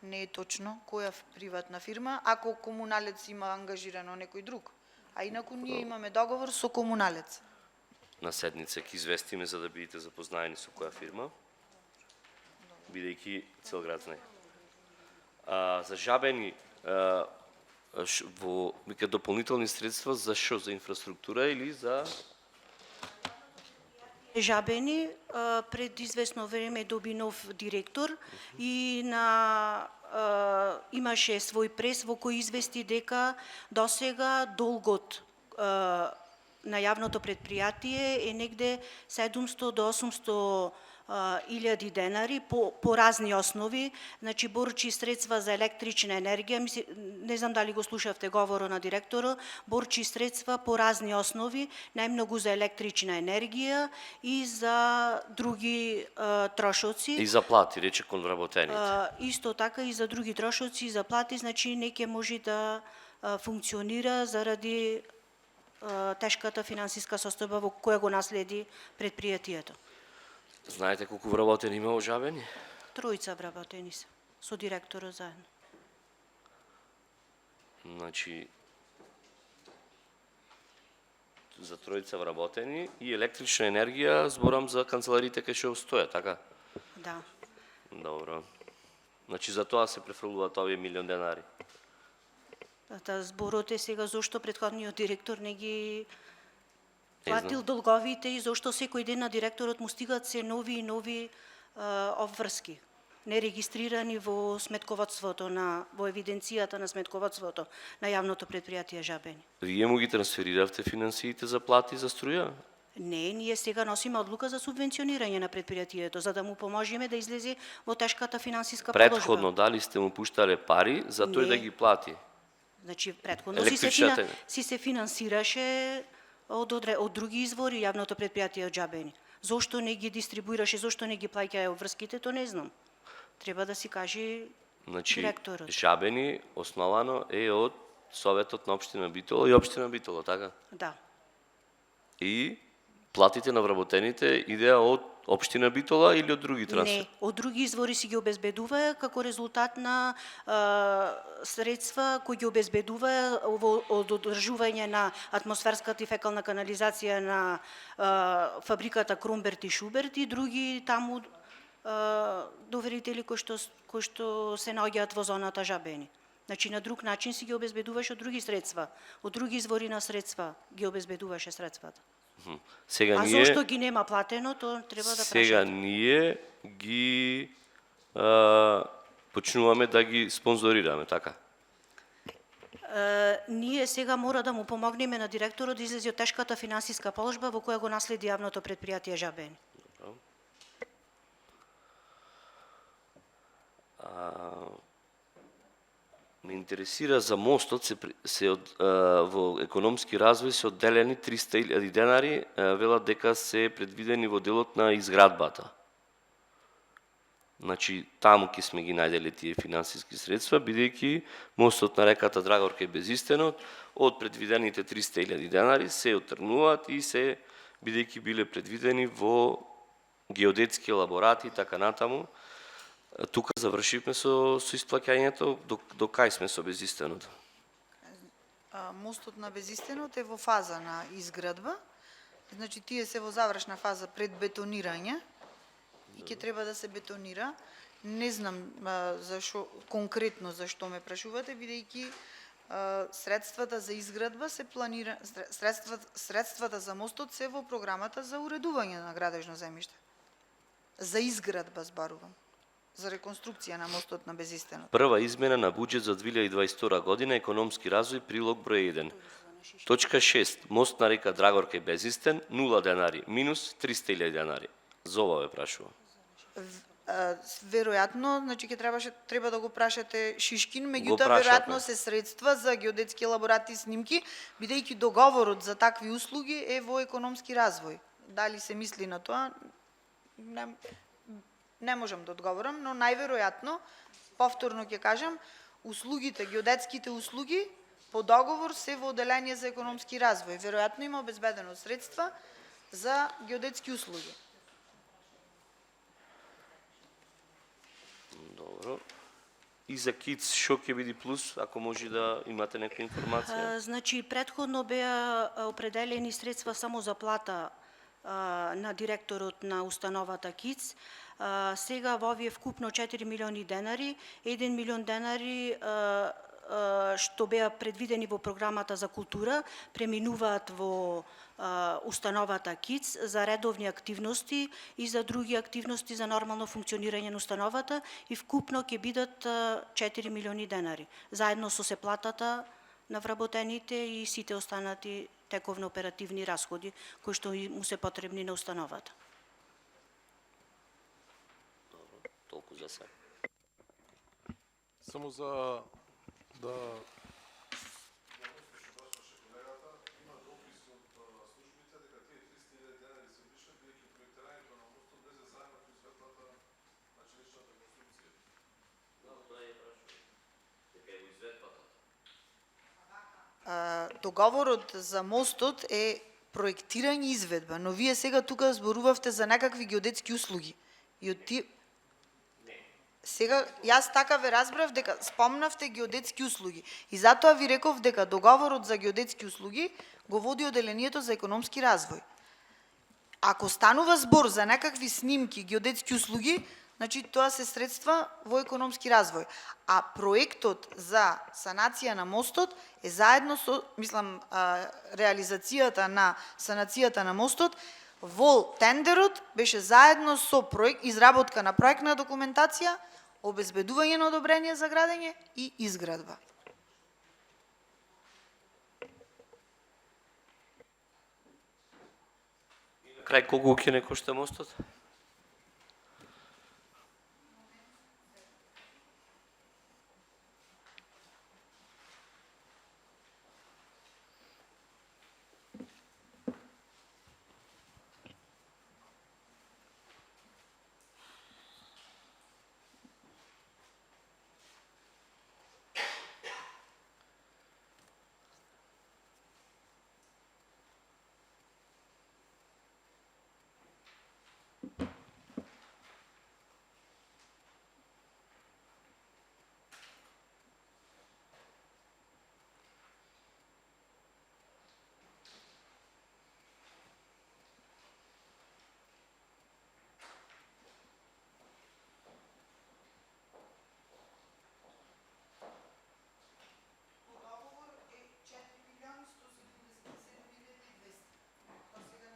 Не е точно која приватна фирма, ако Комуналец има ангажирано некој друг. А инаку ние имаме договор со Комуналец. На седница ќе известиме за да бидете запознаени со која фирма, бидејќи цел град знае. За Жабени во дополнителни средства за што? За инфраструктура или за... Жабени пред известно време доби нов директор и имаше свој прес во кој извести дека досега долгот на јавното предпријатие е негде 700 до 800 илјади денари по разни основи, значи борчи средства за електрична енергија, не знам дали го слушавте говорот на директорот, борчи средства по разни основи, најмногу за електрична енергија и за други трошоци. И за плати, рече кон вработените. Исто така и за други трошоци, за плати, значи не ќе може да функционира заради тешката финансиска состојба во која го наследи предпријатието. Знаете колку вработени има во Жабени? 3 вработени се, со директорот заедно. Значи, за 3 вработени и електрична енергија, зборам за канцелариите кај што стојат, така? Да. Добро. Значи, за тоа се префрлуваат овие милион денари. Зборот е сега зошто претходниот директор не ги платил долговите и зошто секој ден на директорот му стигаат се нови и нови обврски, нерегистрирани во сметководството во евиденцијата на сметководството на јавното предпријатие Жабени. Вие му ги трансфериравте финансиите за плати за струја? Не, ние сега носиме одлука за субвенционирање на предпријатието, за да му поможиме да излезе во тешката финансиска положба. Предходно дали сте му пуштале пари за тој да Не. ги плати? Значи, предходно Електричната си се финансираше од други извори јавното предпријатие Џабени. Зошто не ги дистрибуираше, зошто не ги плаќаја обврските, то не знам. Треба да си каже Значи, директорот. Жабени основано е од Советот на општина Битола и општина Битола, така? Да. И платите на вработените идеа од општина Битола или од други трансфери? Не, од други извори си ги обезбедува како резултат на средства кои ги обезбедува од одржување на атмосферската и фекална канализација на фабриката Крумберт и Шуберт и други таму доверители кои што се наоѓаат во зоната Жабени. Значи на друг начин си ги обезбедуваше од други средства, од други извори на средства ги обезбедуваше средствата. Сега А ние зошто ги нема платено, то треба да сега прашате. ние ги почнуваме да ги спонзорираме, така? Ние сега мора да му помогнеме на директорот да излезе од тешката финансиска положба во која го наследи јавното предпријатие Жабени. Ме интересира за мостот во економски развој се одделени 300.000 денари, велат дека се предвидени во делот на изградбата. Значи, таму ќе сме ги најдели тие финансиски средства, бидејќи мостот на реката Драгорка е безистенот, од предвидените 300.000 денари се отрнуваат и се, бидејќи биле предвидени во геодетски елаборати и така натаму. Тука завршивме со исплаќањето, до кај сме со безистенот? Мостот на безистенот е во фаза на изградба. Значи тие се во завршна фаза пред бетонирање и ќе треба да се бетонира. Не знам зашо конкретно зашто ме прашувате, бидејќи средствата за изградба се планира, средствата за мостот се во програмата за уредување на градежно земјиште. За изградба збарувам. За реконструкција на мостот на безистенот. Прва измена на буџет за 2022 година, економски развој, прилог број 1. Точка 6. Мост на река Драгорка е безистен, 0 денари, минус 300.000 денари. За ова ве прашувам. Веројатно, значи треба да го прашате Шишкин, меѓутоа прашавме. веројатно се средства за геодетски елаборати и снимки, бидејќи договорот за такви услуги е во економски развој. Дали се мисли на тоа? Не можам да одговорам, но најверојатно, повторно ќе кажам, услугите, геодетските услуги по договор се во одделение за економски развој. Веројатно има обезбедено средства за геодетски услуги. Добро. И за КИЦ, шо ќе биде плюс, ако може да имате некоја информација? Значи, предходно беа определени средства само за плата на директорот на установата КИЦ. Сега во овие вкупно 4 милиони денари, 1 милион денари што беа предвидени во програмата за култура, преминуваат во установата КИЦ за редовни активности и за други активности за нормално функционирање на установата и вкупно ќе бидат 4 милиони денари, заедно со платата на вработените и сите останати тековно оперативни расходи кои што му се потребни на установата. Толку за сега. Само за да договорот за мостот е проектирање и изведба, но вие сега тука зборувавте за некакви геодетски услуги. И од тие Сега, јас така ве разбрав дека спомнавте геодетски услуги. И затоа ви реков дека договорот за геодетски услуги го води одделението за економски развој. Ако станува збор за некакви снимки, геодетски услуги, значи тоа се средства во економски развој. А проектот за санација на мостот е заедно со, реализацијата на санацијата на мостот Во тендерот беше заедно со изработка на проектна документација, обезбедување на одобрение за градење и изградба. Крај колку ќе не кошта мостот?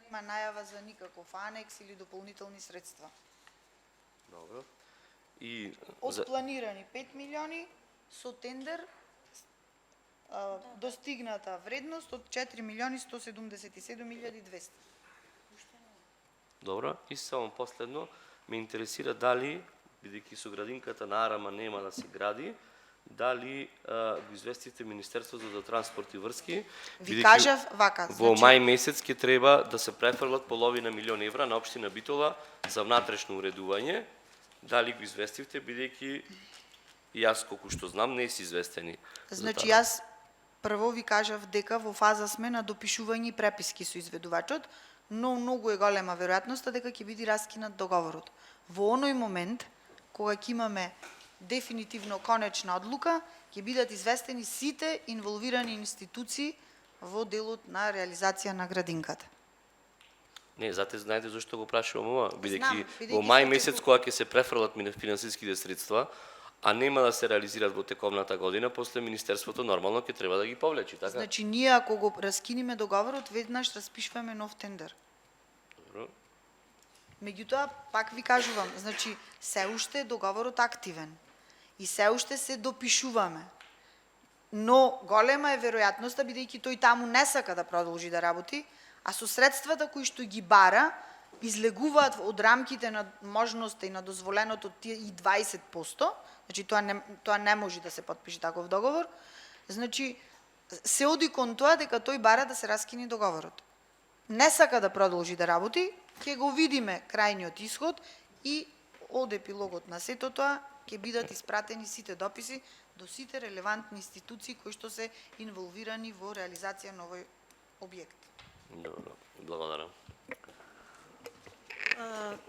Нема најава за никаков анекс или дополнителни средства. Добро. И Од планирани 5 милиони со тендер достигната вредност од 4 милиони 177.200. Добро, и само последно, ме интересира дали, бидејќи со градинката на Арама нема да се гради, дали го известите Министерството за транспорт и врски, Ви кажав вака, во мај месец ќе треба да се префрлат половина милион евра на општина Битола за внатрешно уредување, дали го известивте, бидејќи и јас колку што знам не си известени. Значи јас прво ви кажав дека во фаза сме на допишување и преписки со изведувачот, но многу е голема веројатноста дека ќе биде раскинат договорот. Во оној момент кога ќе имаме дефинитивно конечна одлука, ќе бидат известени сите инволвирани институции во делот на реализација на градинката. Не, знаете зашто го прашувам ова? Бидејќи бидејќи во мај се месец кога ќе се префрлат финансиските средства, а нема да се реализираат во тековната година, после Министерството нормално ќе треба да ги повлечи, така? Значи ние ако го раскинеме договорот, веднаш распишуваме нов тендер. Добро. Меѓутоа, пак ви кажувам, значи се уште е договорот активен и се уште се допишуваме. Но голема е веројатноста, бидејќи тој таму не сака да продолжи да работи, а со средствата кои што ги бара, излегуваат од рамките на можноста и на дозволеното и 20%, значи тоа не може да се потпише таков договор, значи се оди кон тоа дека тој бара да се раскини договорот. Не сака да продолжи да работи, ќе го видиме крајниот исход и од епилогот на сето тоа ќе бидат испратени сите дописи до сите релевантни институции кои што се инволвирани во реализација на овој објект. Добро, благодарам.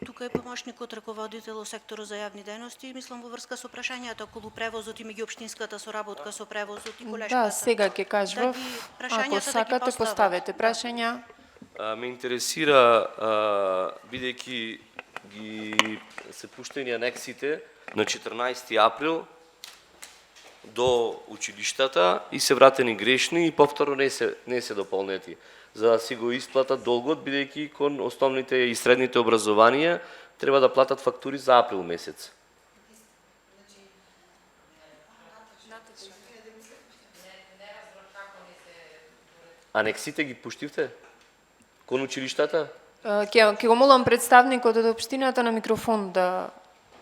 Тука е помошникот раководител секторот за јавни дејности, мислам во врска со прашањата околу превозот и меѓуопштинската соработка со превозот и колешката. Да, сега ќе кажав, ако сакате поставете прашања. Ме интересира, бидејќи ги се пуштени анексите на 14 април до училиштата и се вратени грешни и повторно не се дополнети, за да си го исплатат долгот, бидејќи кон основните и средните образованија треба да платат фактури за април месец. Анексите ги пуштивте? Кон училиштата? Ќе го молам представникот од општината на микрофон да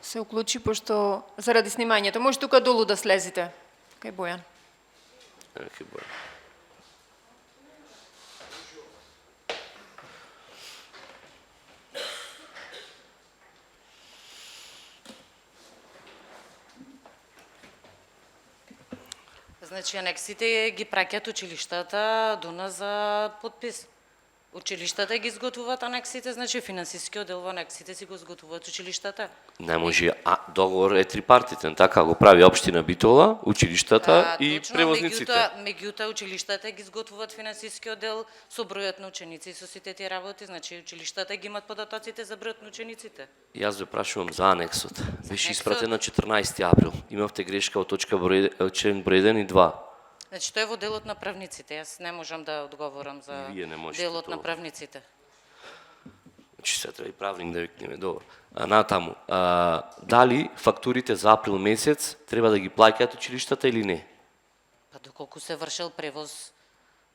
се уклучи, пошто заради снимањето. Може тука долу да слезите. Кај Бојан. Кај Бојан. Значи, анексите ги праќат училиштата до нас за подпис. Училиштата ги изготвуваат анексите, значи финансискиот дел во анексите си го изготвуваат училиштата. Не може, договор е трипартитен, така го прави општина Битола, училиштата и превозниците. Меѓутоа училиштата ги изготвуваат финансискиот дел со бројот на ученици и со сите тие работи, значи училиштата ги имаат податоците за бројот на учениците. Јас ве прашувам за анексот. Беше испратен на 14 април. Имавте грешка од точка член број 1 и 2. Значи тоа е во делот на правниците. Јас не можам да одговорам за делот на правниците. Значи се треба и правник да викнеме, добро. Натаму, дали фактурите за април месец треба да ги плаќаат училиштата или не? Па доколку се вршел превоз,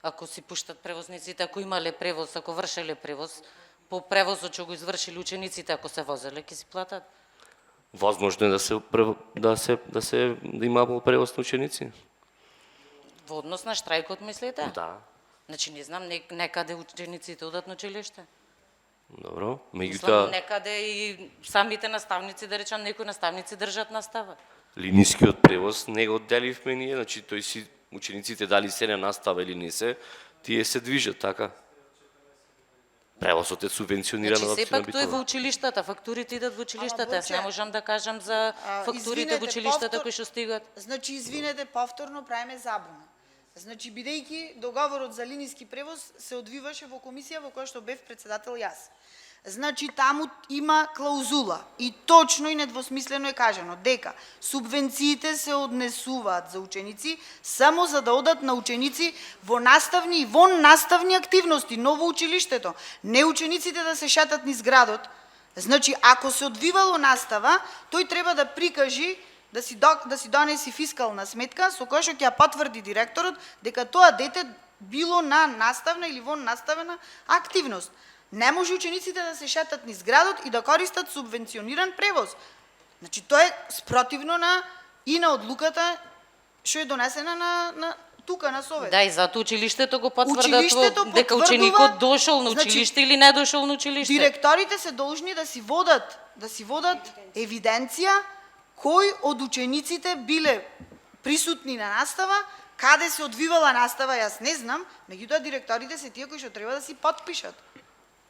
ако си пуштат превозниците, ако имале превоз, ако вршеле превоз, по превозот што го извршили учениците, ако се возеле, ќе си платат. Возможно е да има превоз на ученици? Во однос на штрајкот, мислите? Да. Значи, не знам, некаде учениците одат на училиште. Добро. Мислам, Меѓутоа, некаде и самите наставници, да речам, некои наставници држат настава. линискиот превоз не го отделивме ние, значи тој си учениците дали се на настава или не се, тие се движат, така? Превозот е субвенциониран Значи, од општина сепак тој е во Битола. училиштата, фактурите идат во училиштата. Јас не Боче, можам да кажам за фактурите во извинете, училиштата повтор- кои што стигат. Значи, извинете, повторно правиме забуна. Значи, бидејќи договорот за линиски превоз се одвиваше во комисија во која што бев председател јас. Значи, таму има клаузула и точно и недвосмислено е кажано дека субвенциите се однесуваат за ученици само за да одат на ученици во наставни и воннаставни активности, но во училиштето. Не учениците да се шатат низ градот. Значи, ако се одвивало настава, тој треба да прикажи да си донеси фискална сметка со која што ќе ја потврди директорот дека тоа дете било на наставна или воннаставена активност. Не може учениците да се шетат низ градот и да користат субвенциониран превоз. Значи, тоа е спротивно и на одлуката што е донесена на тука на Совет. Да, и затоа училиштето го потврдат Училиштето дека потврдува, ученикот дошол на значи, училиште или не дошол на училиште. Директорите се должни да си водат евиденција кои од учениците биле присутни на настава, каде се одвивала настава, јас не знам, меѓутоа директорите се тие кои што треба да си потпишат.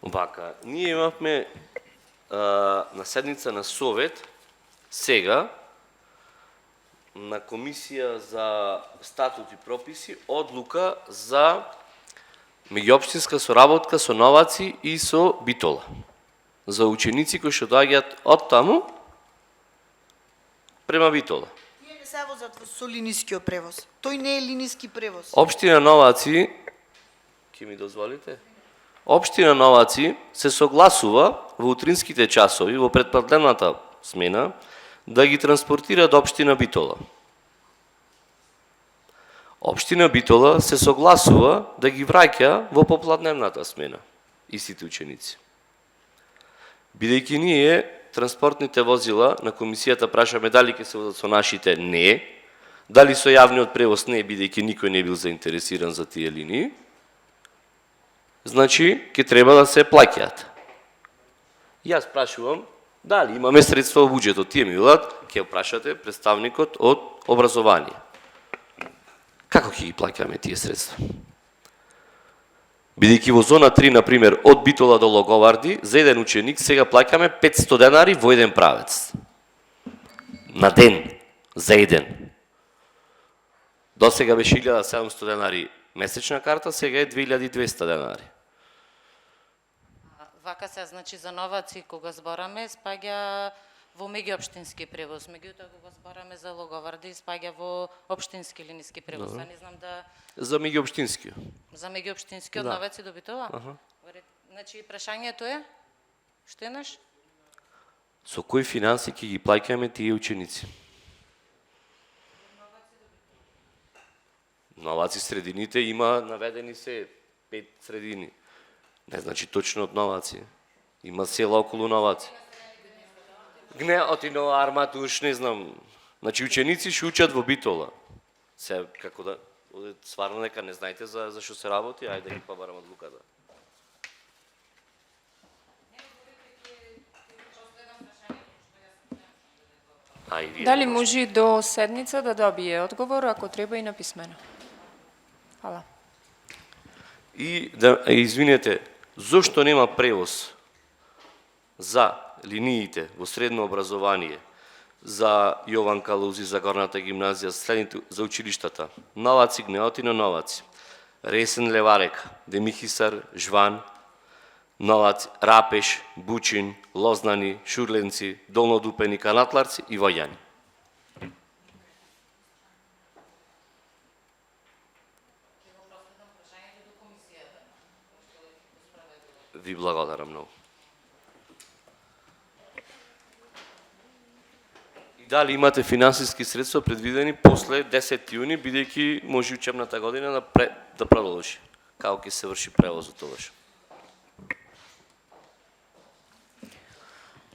Вака, ние имавме на седница на Совет, сега, на Комисија за статут и прописи, одлука за меѓуопштинска соработка со Новаци и со Битола. За ученици кои што доаѓаат од таму према Битола. Тие не се возат со линискиот превоз. Тој не е линиски превоз. Општина Новаци, ќе ми дозволите? Општина Новаци се согласува во утринските часови, во предпладневната смена, да ги транспортира до општина Битола. Општина Битола се согласува да ги враќа во попладневната смена, истите ученици. Бидејќи ние, транспортните возила на комисијата прашаме дали ќе се возат со нашите, не. Дали со јавниот превоз, не, бидејќи никој не бил заинтересиран за тие линии. Значи, ќе треба да се плаќаат. Јас прашувам, дали имаме средства во буџетот. Тие ми велат, ќе прашате представникот од образование. Како ќе ги плаќаме тие средства? Бидејќи во зона 3, например, од Битола до Логоварди, за еден ученик сега плаќаме 500 денари во еден правец. На ден, за еден. До сега беше 1700 денари месечна карта, сега е 2200 денари. Вака се, значи за Новаци кога збораме, спаѓа во меѓуопштински превоз, меѓутоа кога збораме за Логоварди, спаѓа во општински линиски превоз. Не знам да За меѓуопштински. за меѓуопштински од Да. Новаци до Битола? Значи прашањето е што еднаш? Со кои финанси ќе ги плаќаме тие ученици? Новаци средините има наведени се 5 средини. Не значи точно од Новаци. Има села околу Новаци. Гнеотино, Арматуш, не знам. Значи ученици ќе учат во Битола. Се како да сварно нека не знаете за што се работи, ајде да ги побарам од луката. Дали може до седница да добие одговор, ако треба и написмено? Хвала. И да извинете, зошто нема превоз за линиите во средно образование за Јован Калузи, за горната гимназија, следните за училиштата: Новаци, Гнеотино, Новаци, Ресен, Леварека, Демихисар, Жван, Новаци, Рапеш, Бучин, Лознани, Шурленци, Долнодупени, Канатларци и Војани. Ви благодарам многу. дали имате финансиски средства предвидени после 10 јуни, бидејќи може учебната година да продолжи, како ќе се врши превозот тогаш.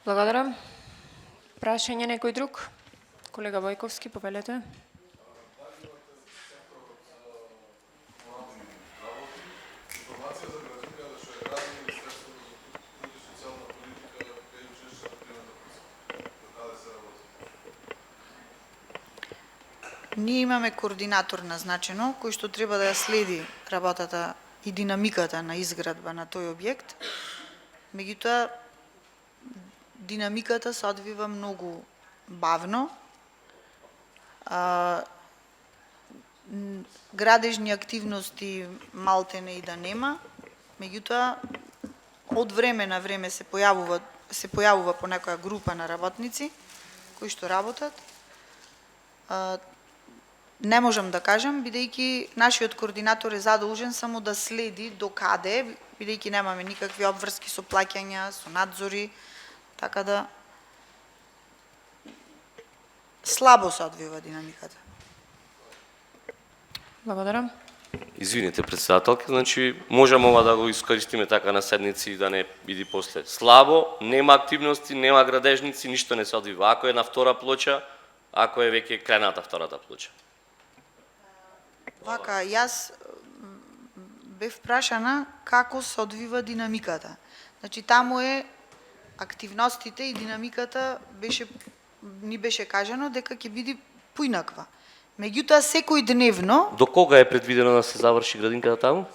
Благодарам. Прашање некој друг? Колега Војковски, повелете. Ние имаме координатор назначено, кој што треба да ја следи работата и динамиката на изградба на тој објект. Меѓутоа, динамиката се одвива многу бавно. Градежни активности малтене и да нема, меѓутоа, од време на време се појавува по некоја група на работници кои што работат. Не можам да кажам, бидејќи нашиот координатор е задолжен само да следи до каде, бидејќи немаме никакви обврски со плаќања, со надзори, така да слабо се одвива динамиката. Благодарам. Извините, председателка, значи можеме ова да го искористиме така на седници и да не биде после. Слабо, нема активности, нема градежници, ништо не се одвива. Ако е на втора плоча, ако е веќе крената втората плоча. Вака, јас бев прашана како се одвива динамиката. Значи, таму е активностите и динамиката ни беше кажано дека ќе биде поинаква. Меѓутоа, секој дневно... До кога е предвидено да се заврши градинката таму?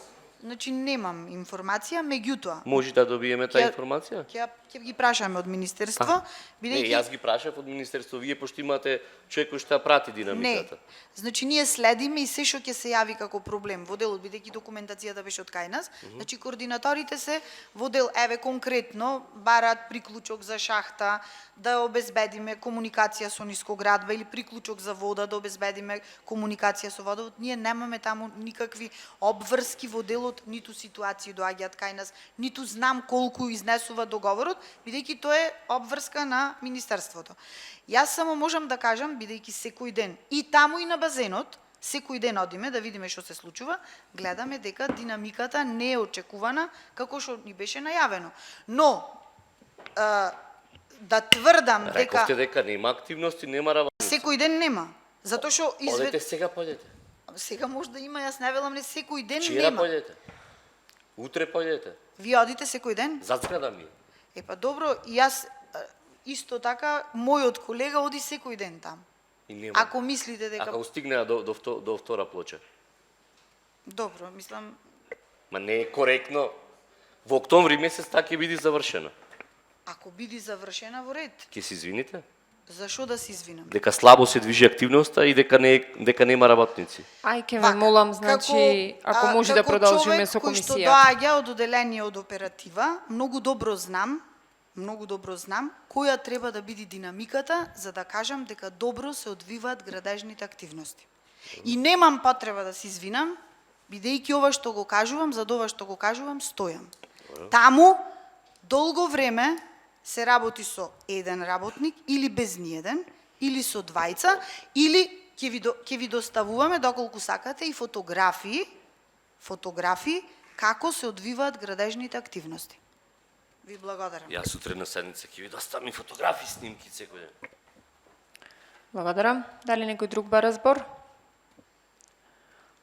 Значи, немам информација, меѓутоа... Може да добиеме таа информација? Ќе ги прашаме од Министерство, Не, јас ги прашав од Министерство, вие пошто имате човек кој што ја прати динамиката. Не, значи ние следиме и се што ќе се јави како проблем во делот, бидејќи документацијата беше од кај нас, значи координаторите се во дел, еве конкретно, бараат приклучок за шахта, да обезбедиме комуникација со нискоградба или приклучок за вода, да обезбедиме комуникација со водовод. Ние немаме таму никакви обврски во делот, ниту ситуации доаѓаат кај нас, ниту знам колку изнесува договорот, бидејќи тоа е обврска на Министерството. Јас само можам да кажам, бидејќи секој ден и таму и на базенот, секој ден одиме да видиме што се случува, гледаме дека динамиката не е очекувана како што ни беше најавено. Но да тврдам дека Рековте дека нема активности, нема работници. секој ден нема. Затоа што Одете сега, појдете. Сега може да има, јас не велам не секој ден Вчера нема. појдете. Утре појдете. Вие одите секој ден? Зад зграда ми. Епа добро, и јас исто така мојот колега оди секој ден таму. И нема. Ако мислите дека Ако стигнеа до втора плоча. добро, мислам Ма не е коректно. Во октомври месец таа ќе биде завршена. ако биде завршена во ред, Ќе се извините? зашо да се извинам? Дека слабо се движи активноста и дека нема работници. Ај, ке ве молам, значи, ако може да продолжиме со Како човек кој што комисијата. доаѓа од оделение од оператива, многу добро знам која треба да биде динамиката за да кажам дека добро се одвиваат градежните активности. И немам потреба да се извинам, бидејќи ова што го кажувам, за ова што го кажувам, стојам. Таму долго време се работи со еден работник или без ниеден, или со двајца, или ќе ви доставуваме доколку сакате и фотографии како се одвиваат градежните активности. Ви благодарам. Јас сутре на седница ќе ви доставам и фотографии, снимки секој ден. Благодарам. Дали некој друг бара збор?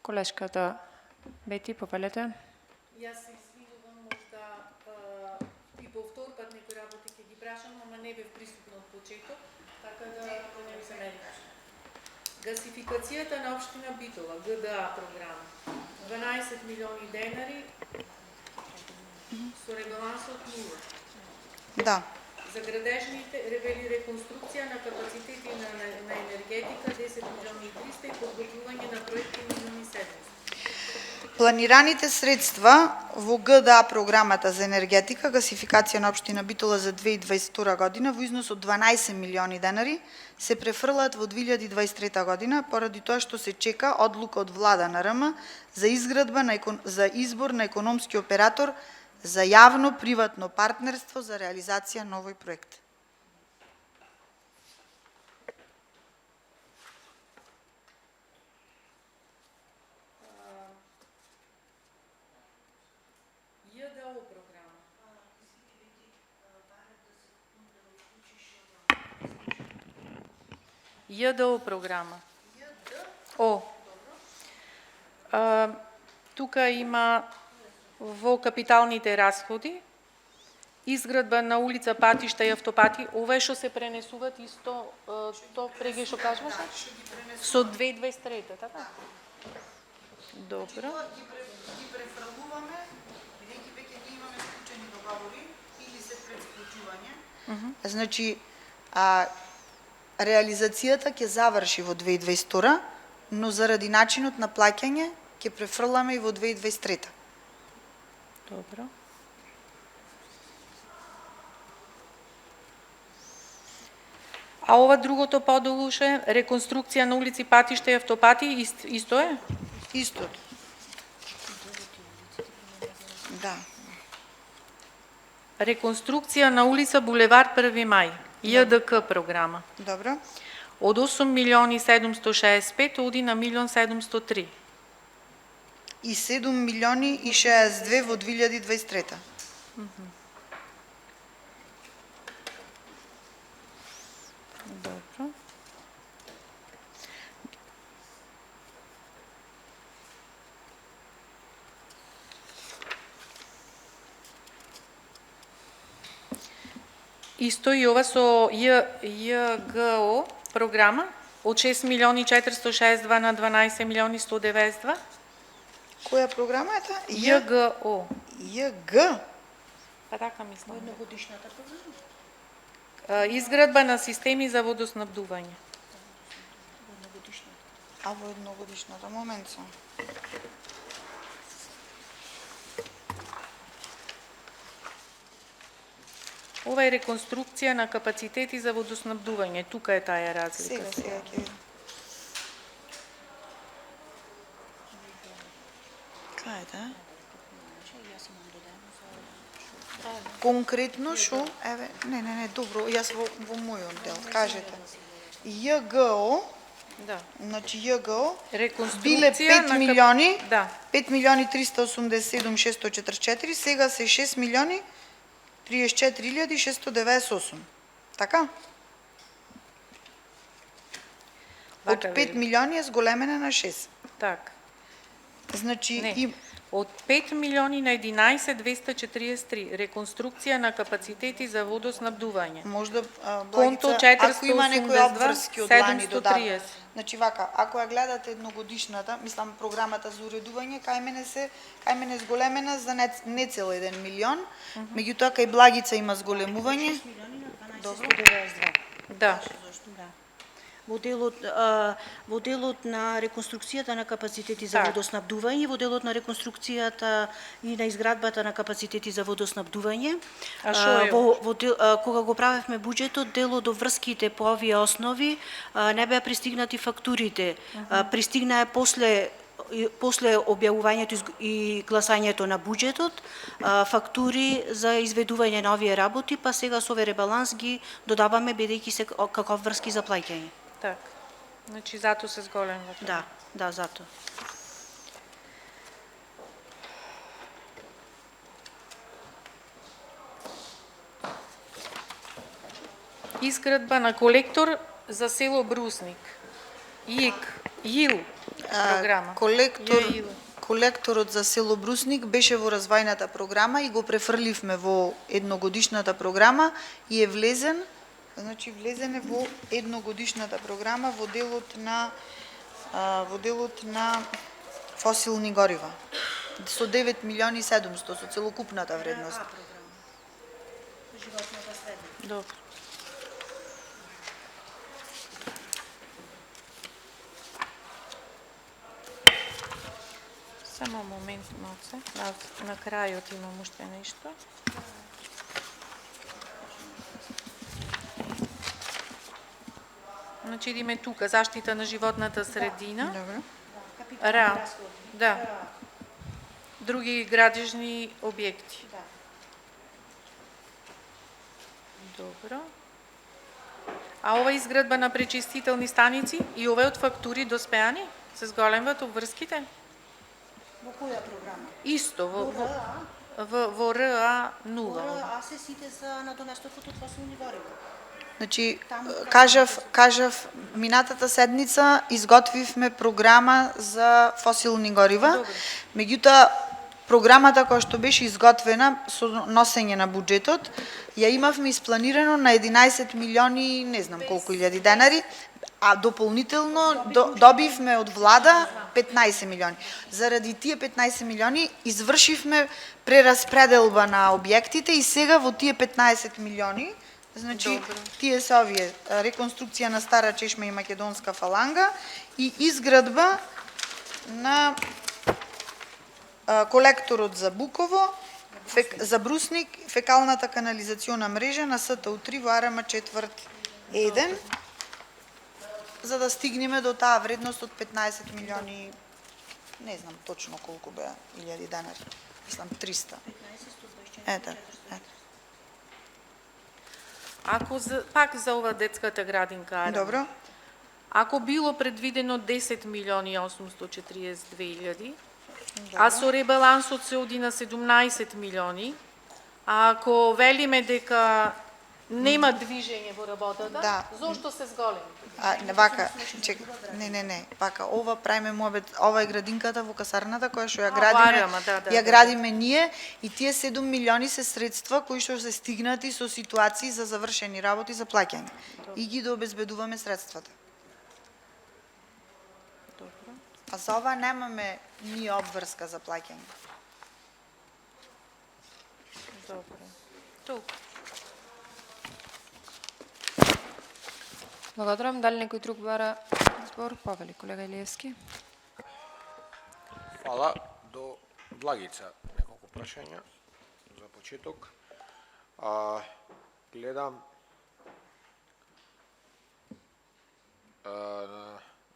Колешката Бети, повелете. Јас се извинувам, можда и повтор пат некои работи ќе ги прашам, ама не бев присутна од почеток, така да не ми се мериш. Гасификацијата на општина Битола, ГДА програма, 12 милиони денари со ребалансот 0. Да. За градежните реконструкција на капацитети на енергетика 10 милиони и 300 и подготвување на проекти милиони 700. Планираните средства во ГДА програмата за енергетика, гасификација на општина Битола за 2022 година во износ од 12 милиони денари се префрлаат во 2023 година поради тоа што се чека одлука од влада на РМ за за избор на економски оператор за јавно-приватно партнерство за реализација на овој проект. ЈДО програма. О. Тука има во капиталните разходи изградба на улица, патишта и автопати. Ове што се пренесуваат исто, то преге што кажуваше? Со 2023, така? Добро. Ги префрлуваме, бидејќи веќе ги имаме склучени договори или се пред склучување. Значи, реализацијата ќе заврши во 2022, но заради начинот на плаќање ќе префрламе и во 2023. Добро. А ова другото подолу ше реконструкција на улици, патишта и автопати исто е? Истото. Да. Реконструкција на улица Булевар 1 мај. ЈДК програма. Добро. Од 8 милиони 765 оди на 1 703. И 7 милиони и 62 во 2023. Добро. Исто и ова со ЈГО програма од 6 милиони 462 на 12 милиони 192. Која програма е таа? ЙГО. ЈГ. Па така мислам. Едногодишната програма. Изградба на системи за водоснабдување. А во едногодишната, момент само. Ова е реконструкција на капацитети за водоснабдување. Тука е таа разлика. Сега ќе видам. Кај е таа? Конкретно шо? Еве, не, добро, јас во мојот дел. Кажете. ЈГО, Да. значи ЙГО, Реконструкција биле 5 милиони, Да. 5 милиони 387 644, сега се 6 милиони 34 698. Така? Од Вака 5 милиони е зголемена на 6. Така. Значи, Не. Од 5 милиони на 11 243. Реконструкција на капацитети за водоснабдување. Можда Конто Благица, ако има некои 482, обврски од лани до дата. 730. Значи вака, ако ја гледате едногодишната, мислам програмата за уредување, кај мене е зголемена за не цел 1 милион, меѓутоа кај Благица има зголемување. Добро. Да. Во делот на реконструкцијата на капацитети за Так. водоснабдување, во делот на реконструкцијата и на изградбата на капацитети за водоснабдување. А шо е? Кога го правевме буџетот, дел од врските по овие основи не беа пристигнати фактурите. Пристигнаа после објавувањето и гласањето на буџетот, фактури за изведување на овие работи, па сега со овој ребаланс ги додаваме бидејќи се како врски за плаќање. Така. Значи зато се зголемува. Да, зато. Изградба на колектор за село Брусник. ЙИЛ програма. Колекторот за село Брусник беше во развојната програма и го префрливме во едногодишната програма и е влезен, значи влезен е во едногодишната програма во делот на фосилни горива со 9 милиони 700 со целокупната вредност. Добро. Само момент, малце. На крајот имам уште нешто. Значи идеме тука, заштита на животната средина. Добро. Да. Други градежни објекти. Добро. А ова изградба на пречистителни станици и ове од фактури доспеани? Се зголемват обврските? Во која програма? Исто, во РА 0. РА се сите за надоместокот од фосилни горива. Значи, кажав, минатата седница изготвивме програма за фосилни горива. Меѓутоа, програмата која што беше изготвена со носење на буџетот, ја имавме испланирано на 11 милиони, не знам колку илјади денари, а дополнително добивме од влада 15 милиони. Заради тие 15 милиони извршивме прераспределба на објектите и сега во тие 15 милиони, значи тие се овие реконструкција на Стара чешма и Македонска фаланга и изградба на колекторот за Буково, за Брусник, фекалната канализациона мрежа на СТУ3 во Арама 4-1, за да стигнеме до таа вредност од 15 милиони, не знам точно колку беа илјади денари, мислам 300. Ето. Ако пак за ова детската градинка Арама. Добро. Ако било предвидено 10 милиони 842 илјади, а со ребалансот се оди на 17 милиони, а ако велиме дека нема движење во работата, зошто се зголеми? Не вака, чек, не, вака, ова правиме муабет, ова е градинката во касарната која што ја градиме, ја градиме ние и тие 7 милиони се средства кои што се стигнати со ситуации за завршени работи за плаќање и ги дообезбедуваме средствата. А за ова немаме ние обврска за плаќање. Добро. Толку. Благодарам. Дали некој друг бара збор? Повели колега Илиевски. Фала. До Благица неколку прашања за почеток. Гледам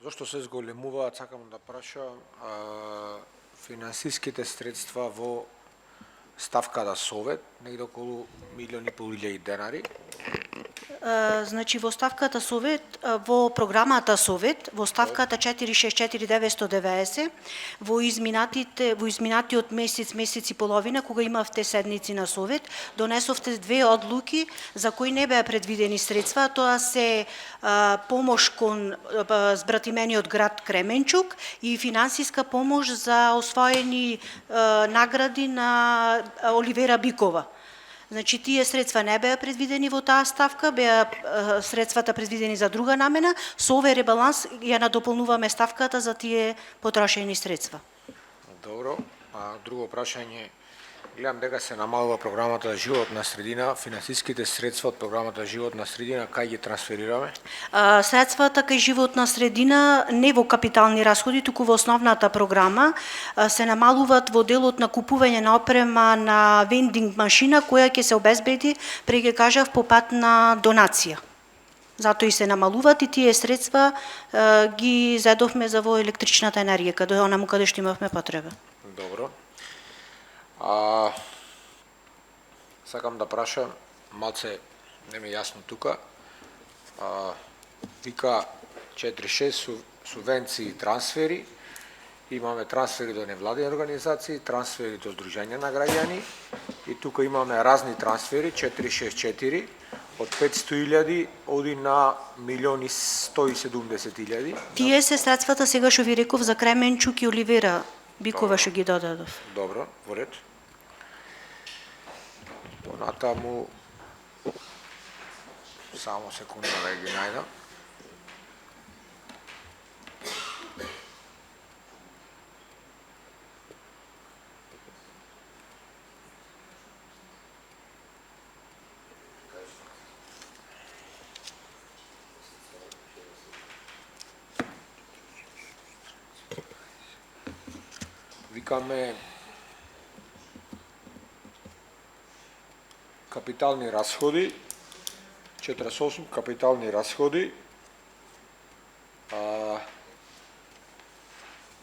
зошто се зголемуваат, сакам да прашам, финансиските средства во ставката Совет, негде околу 1,5 денари. Значи во ставката Совет, во програмата Совет, во ставката 464990, во изминатиот месец и половина, кога имавте седници на Совет, донесовте две одлуки за кои не беа предвидени средства, тоа се помош кон збратимениот град Кременчук и финансиска помош за освоени награди на Оливера Бикова. Значи, тие средства не беа предвидени во таа ставка, беа средствата предвидени за друга намена, со овој ребаланс ја надополнуваме ставката за тие потрошени средства. Добро, друго прашање, гледам дека се намалува програмата за животна средина, финансиските средства од програмата за животна средина, кај ги трансферираме? Средствата кај животна средина не во капитални расходи, туку во основната програма се намалуваат во делот на купување на опрема на вендинг машина која ќе се обезбеди, преќе кажав, по пат на донација. Затоа и се намалуваат и тие средства ги зедовме за во електричната енергија, каде што имавме потреба. Добро. Сакам да прашам, малце не ми е јасно тука, вика 4-6 субвенции и трансфери, имаме трансфери до невладини организации, трансфери до Сдружење на граѓани и тука имаме разни трансфери, 464, од 500.000 оди на 1.170.000. Тие се средствата сега што ви реков за Кременчук и Оливера Бикова што ги додадов. Добро, во ред. Понатаму, само секунда да ги најдам. Викаме капитални расходи, 48 капитални расходи,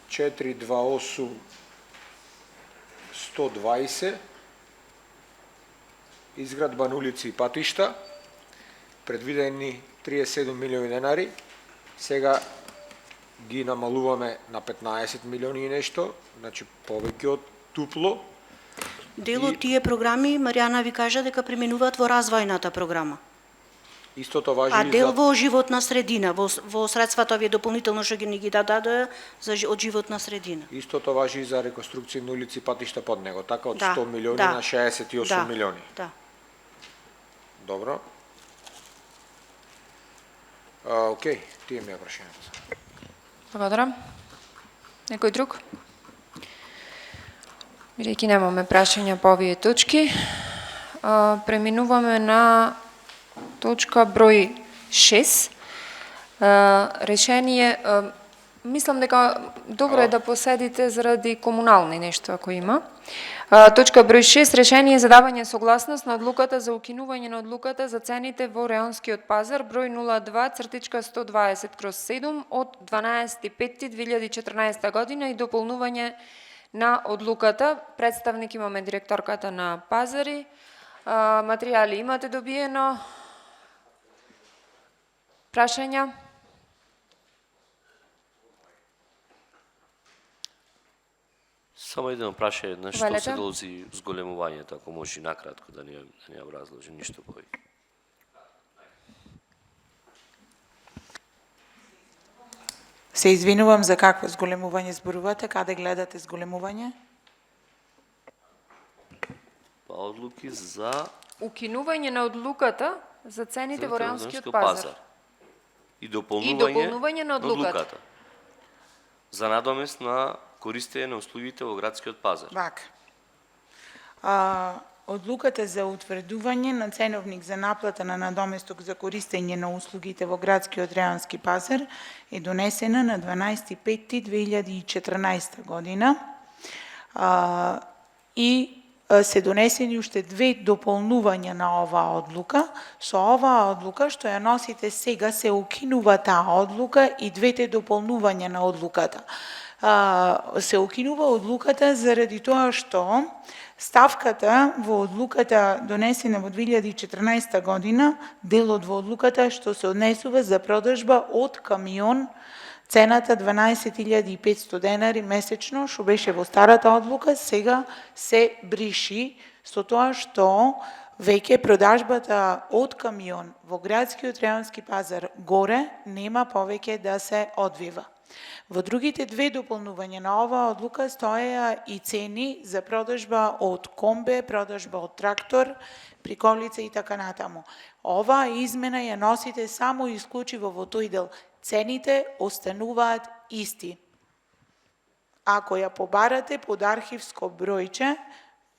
428 120, изградба на улици и патишта, предвидени 37 милиони денари, сега ги намалуваме на 15 милиони и нешто, значи повеќе од дупло. Дел од тие програми, Маријана ви кажа дека преминуваат во развојната програма. Истото важи А и дел за... во животна средина, во средствата овие дополнително што ги дадоа од животна средина. Истото важи и за реконструкција на улици и патишта под него, така од Да, 100 милиони да. на 68 милиони. Да. Добро. Океј, тие ми е прашањето. Благодарам. Некој друг? Бидејќи немаме прашања по овие точки, преминуваме на точка број 6. Решение, мислам дека добро е да поседите заради комунални нешто ако има. Точка број 6, решение за давање согласност на одлуката за укинување на одлуката за цените во реонскиот пазар број 02/120/7 од 12.5.2014 година и дополнување на одлуката. Представник имаме директорката на пазари. Материјали имате добиено. Прашања? Само едно прашање, на што Валета? се должи зголемувањето, ако може накратко да не образложи ништо повеќе. Се извинувам, за какво зголемување зборувате? Каде гледате зголемување? Па одлуки за Укинување на одлуката за цените во реонскиот Реонскиот пазар. И И дополнување дополнување на одлуката. За надомест на користење на услугите во градскиот пазар. Вака. Одлуката за утврдување на ценовник за наплата на надоместок за користење на услугите во градскиот реонски пазар е донесена на 12.5.2014 година и се донесени уште две дополнувања на оваа одлука. Со оваа одлука што ја носите сега се укинува таа одлука и двете дополнувања на одлуката. Се укинува одлуката заради тоа што ставката во одлуката донесена во 2014 година, делот во одлуката што се однесува за продажба од камион, цената 12.500 денари месечно, што беше во старата одлука, сега се бриши со тоа што веќе продажбата од камион во градскиот реонски пазар горе нема повеќе да се одвива. Во другите две дополнувања на оваа одлука стоеа и цени за продажба од комбе, продажба од трактор, приколица и така натаму. Оваа измена ја носите само и исклучиво во тој дел. Цените остануваат исти. Ако ја побарате под архивско бројче,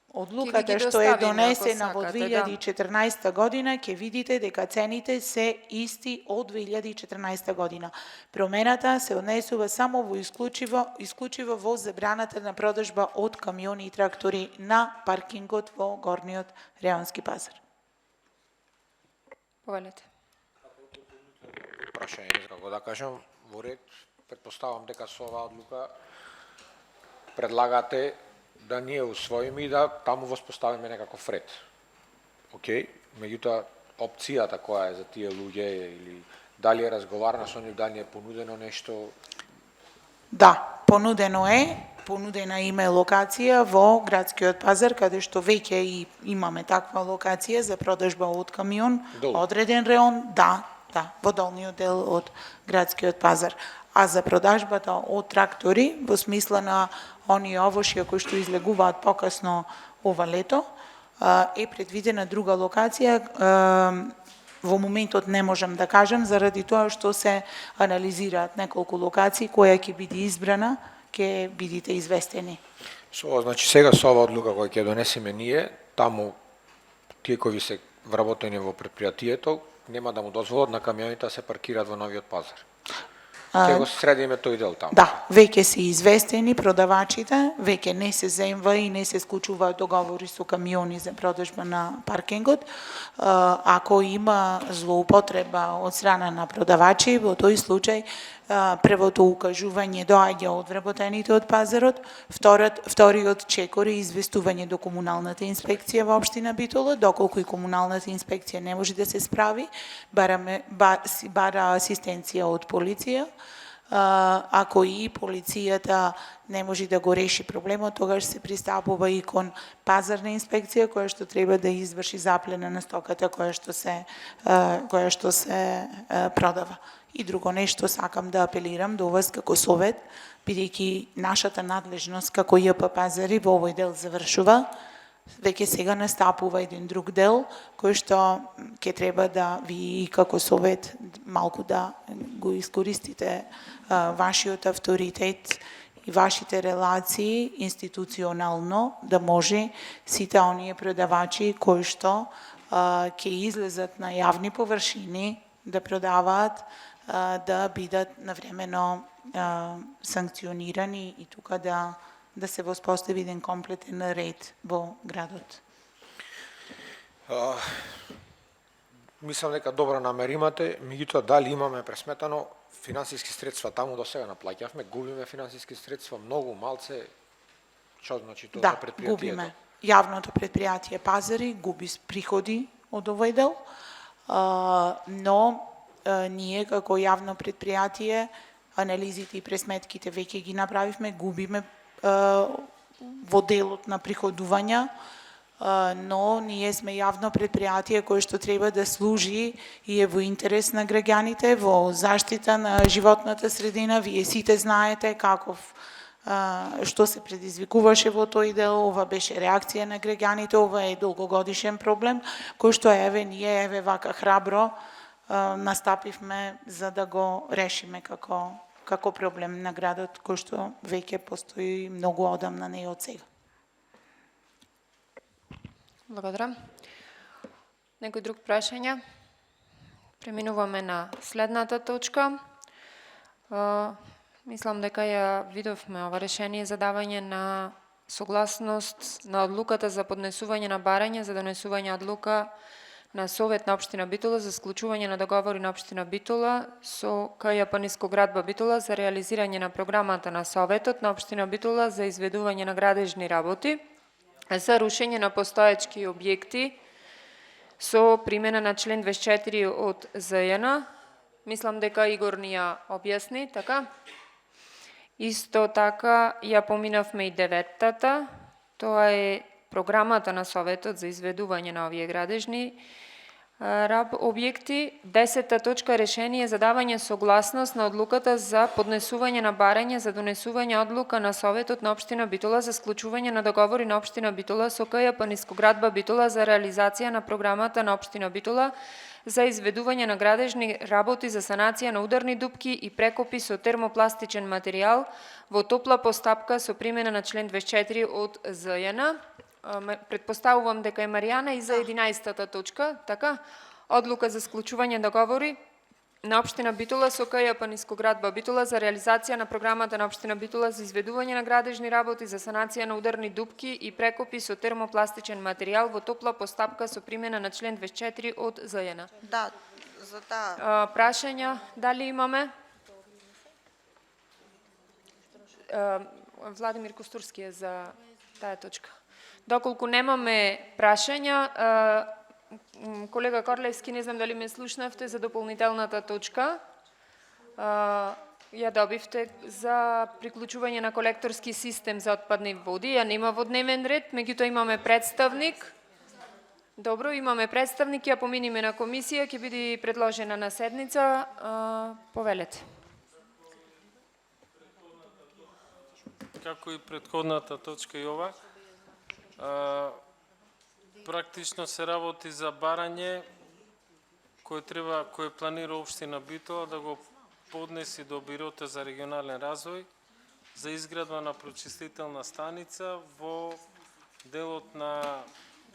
одлуката што е донесена во 2014 година, ќе видите дека цените се исти од 2014 година. Промената се однесува само во исклучиво во забраната на продажба од камиони и трактори на паркингот во горниот реонски пазар. Повелете. Прашање, како да кажам, во ред, предпоставам дека со оваа одлука предлагате да ние усвоиме и да таму воспоставиме некаков ред. Океј, меѓутоа опцијата која е за тие луѓе или дали е разговарана со нив, дали е понудено нешто? Да, понудена име локација во градскиот пазар, каде што веќе и имаме таква локација за продажба од камион, одреден реон, да, во долниот дел од градскиот пазар. А за продажбата од трактори, во смисла на оние овошја кои што излегуваат покасно ова лето, е предвидена друга локација. Во моментот не можам да кажам, заради тоа што се анализираат неколку локации, која ќе биде избрана, ќе бидите известени. Значи сега со ова одлука која ќе донесеме ние, таму тие кои се вработени во предпријатието, нема да му дозволат на камионите да се паркираат во новиот пазар. Ќе го средиме тој дел таму. Да, веќе се известени продавачите, веќе не се земва и не се склучуваат договори со камиони за продажба на паркингот. Ако има злоупотреба од страна на продавачи, во тој случај првото укажување доаѓа од вработените од пазарот, вториот чекор е известување до комуналната инспекција во општина Битола, доколку и комуналната инспекција не може да се справи, бара асистенција од полиција Ако и полицијата не може да го реши проблемот, тогаш се пристапува и кон пазарна инспекција која што треба да изврши заплена на стоката која што се продава. И друго нешто сакам да апелирам до вас како совет, бидејќи нашата надлежност како ЈП Пазари во овој дел завршува, веќе сега настапува еден друг дел кој што ќе треба да ви како совет малку да го искористите вашиот авторитет и вашите релации институционално да може сите оние продавачи кои што ќе излезат на јавни површини да продаваат да бидат навремено санкционирани и тука да се воспостави еден комплетен ред во градот. Мислам дека добра намера имате, меѓутоа дали имаме пресметано финансиски средства таму до сега наплаќавме, губиме финансиски средства, многу малце, што значи тоа за предпријатието? Да, губиме. Јавното предпријатие Пазари губи приходи од овој дел, но ние како јавно предпријатие анализите и пресметките веќе ги направивме, губиме во делот на приходувања, но ние сме јавно предпријатие кое што треба да служи и е во интерес на граѓаните, во заштита на животната средина. Вие сите знаете што се предизвикуваше во тој дел, ова беше реакција на граѓаните, ова е долгогодишен проблем, кој што ние вака храбро настапивме за да го решиме како проблем на градот кој што веќе постои многу одамна, не од сега. Благодарам. Некој друг прашања? Преминуваме на следната точка. Мислам дека ја видовме ова решение за давање на согласност на одлуката за поднесување на барање за донесување одлука на Совет на Општина Битола за склучување на договори на Општина Битола со КЈП Нискоградба Битола за реализирање на програмата на Советот на Општина Битола за изведување на градежни работи за рушење на постоечки објекти со примена на член 24 од ЗЈН. Мислам дека Игор ни ја објасни, така? Исто така ја поминавме и 9-тата, тоа е програмата на Советот за изведување на овие градежни објекти. 10-та точка решение за давање согласност на одлуката за поднесување на барање за донесување одлука на Советот на Општина Битола за склучување на договори на Општина Битола со КЈП Нискоградба Битола за реализација на програмата на Општина Битола за изведување на градежни работи за санација на ударни дупки и прекопи со термопластичен материјал во топла постапка со примена на член 24 од ЗЈН. Предпоставувам дека е Маријана и за 11-та точка, така? Одлука за склучување договори на Општина Битола со КЈП Нискоградба Битола за реализација на програмата на Општина Битола за изведување на градежни работи за санација на ударни дупки и прекопи со термопластичен материјал во топла постапка со примена на член 24 од ЗЈН. Да, за таа. Прашања, дали имаме? Владимир Костурски е за таа точка. Доколку немаме прашања, колега Корлевски, не знам дали ме слушнавте за дополнителната точка. Ја добивте за приклучување на колекторски систем за отпадни води. Ја нема во дневен ред, меѓутоа имаме представник. Добро, имаме представник, ја поминиме на комисија, ќе биде предложена на седница. Повелете. Како и претходната точка и ова, практично се работи за барање кој планира Општина Битола да го поднеси до Бирото за регионален развој за изградба на прочистителна станица во делот на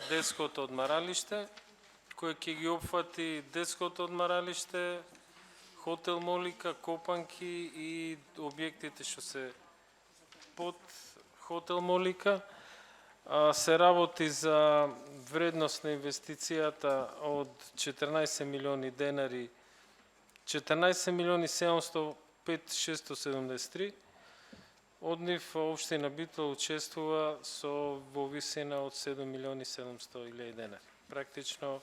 детското одмаралиште, кој ќе ги опфати детското одмаралиште, хотел Молика, Копанки и објектите што се под хотел Молика. Се работи за вредност на инвестицијата од 14 милиони денари, 14 милиони 705.673. Од нив Општина Битола учествува во висина од 7 милиони 700.000 денари. Практично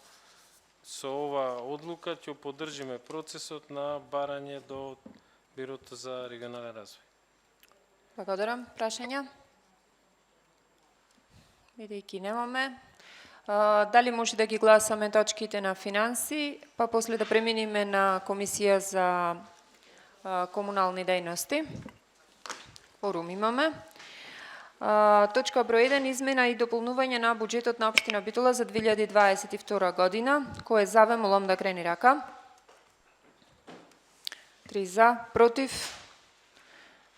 со ова одлука ќе поддржиме процесот на барање до Бирото за регионален развој. Благодарам. Прашања? Бидејќи немаме. Дали може да ги гласаме точките на финанси, па после да преминиме на Комисија за комунални дејности? Форум имаме. Точка број 1, измена и дополнување на буџетот на општина Битола за 2022 година. Кој е за, молам да крени рака. 3 за, против,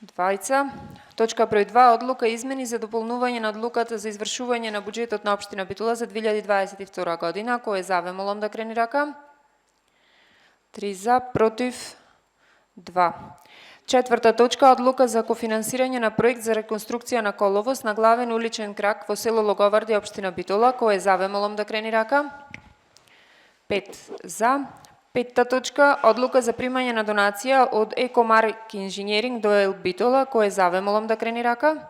2. Точка број 2, одлука измени за дополнување на одлуката за извршување на буџетот на општина Битола за 2022 година. Кој е за, молам да крени рака. 3 за, против, 2. 4. точка, одлука за кофинансирање на проект за реконструкција на коловоз на главен уличен крак во село Логоварди, општина Битола. Кој е за, молам да крени рака. 5 за. 5. точка, одлука за примање на донација од Екомарк инженеринг до Ел Битола. Кој е за, молам да крени рака.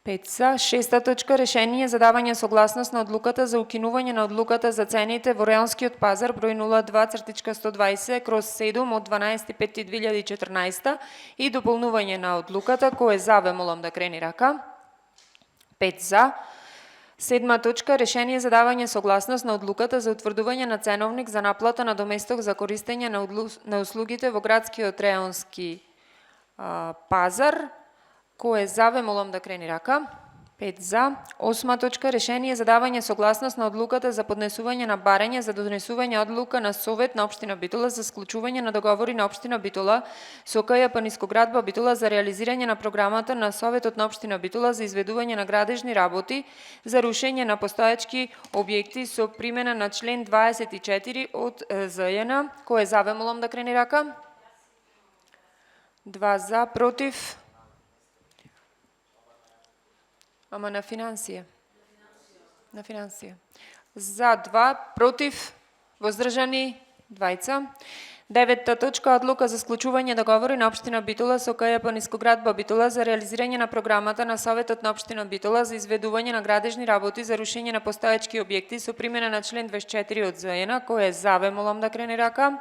5 за. 6. точка, решение за давање согласност на одлуката за укинување на одлуката за цените во реалскиот пазар број 02/120/7 од 12.5.2014 и дополнување на одлуката. Кој е за, молам да крени рака. 5 за. 7. точка, решение за давање согласност на одлуката за утврдување на ценовник за наплата на доместок за користење на услугите во градскиот реонски пазар. Кој е за, молам да крени рака. 5 за. 8. точка, решение за давање согласност на одлуката за поднесување на барање за донесување одлука на Совет на општина Битола за склучување на договори на општина Битола со КЈП Нискоградба Битола за реализирање на програмата на Советот на општина Битола за изведување на градежни работи за рушење на постоечки објекти со примена на член 24 од ЗЈН. Кој е за, молам да крени рака. 2 за, против. Ама на финансија. На финансија. За 2, против, воздржани 2. 9. точка, одлука за склучување договори на општина Битола со КЈП Нискоградба Битола за реализирање на програмата на Советот на општина Битола за изведување на градежни работи за рушење на постоечки објекти со примена на член 24 од ЗЈН. Кој е за, молам да крени рака.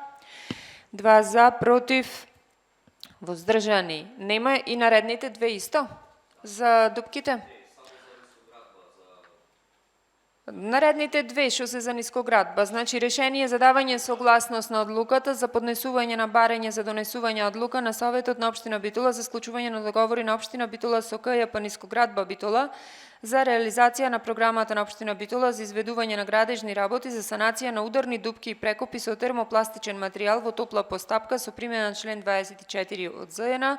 2 за, против, воздржани. Нема и наредните две исто за дупките. Наредните две што се за нискоградба, значи решение за давање согласност на одлуката за поднесување на барање за донесување одлука на Советот на општина Битола за склучување на договори на општина Битола со КЈП Нискоградба Битола за реализација на програмата на општина Битола за изведување на градежни работи за санација на ударни дупки и прекопи со термопластичен материјал во топла постапка со примена на член 24 од ЗЈН.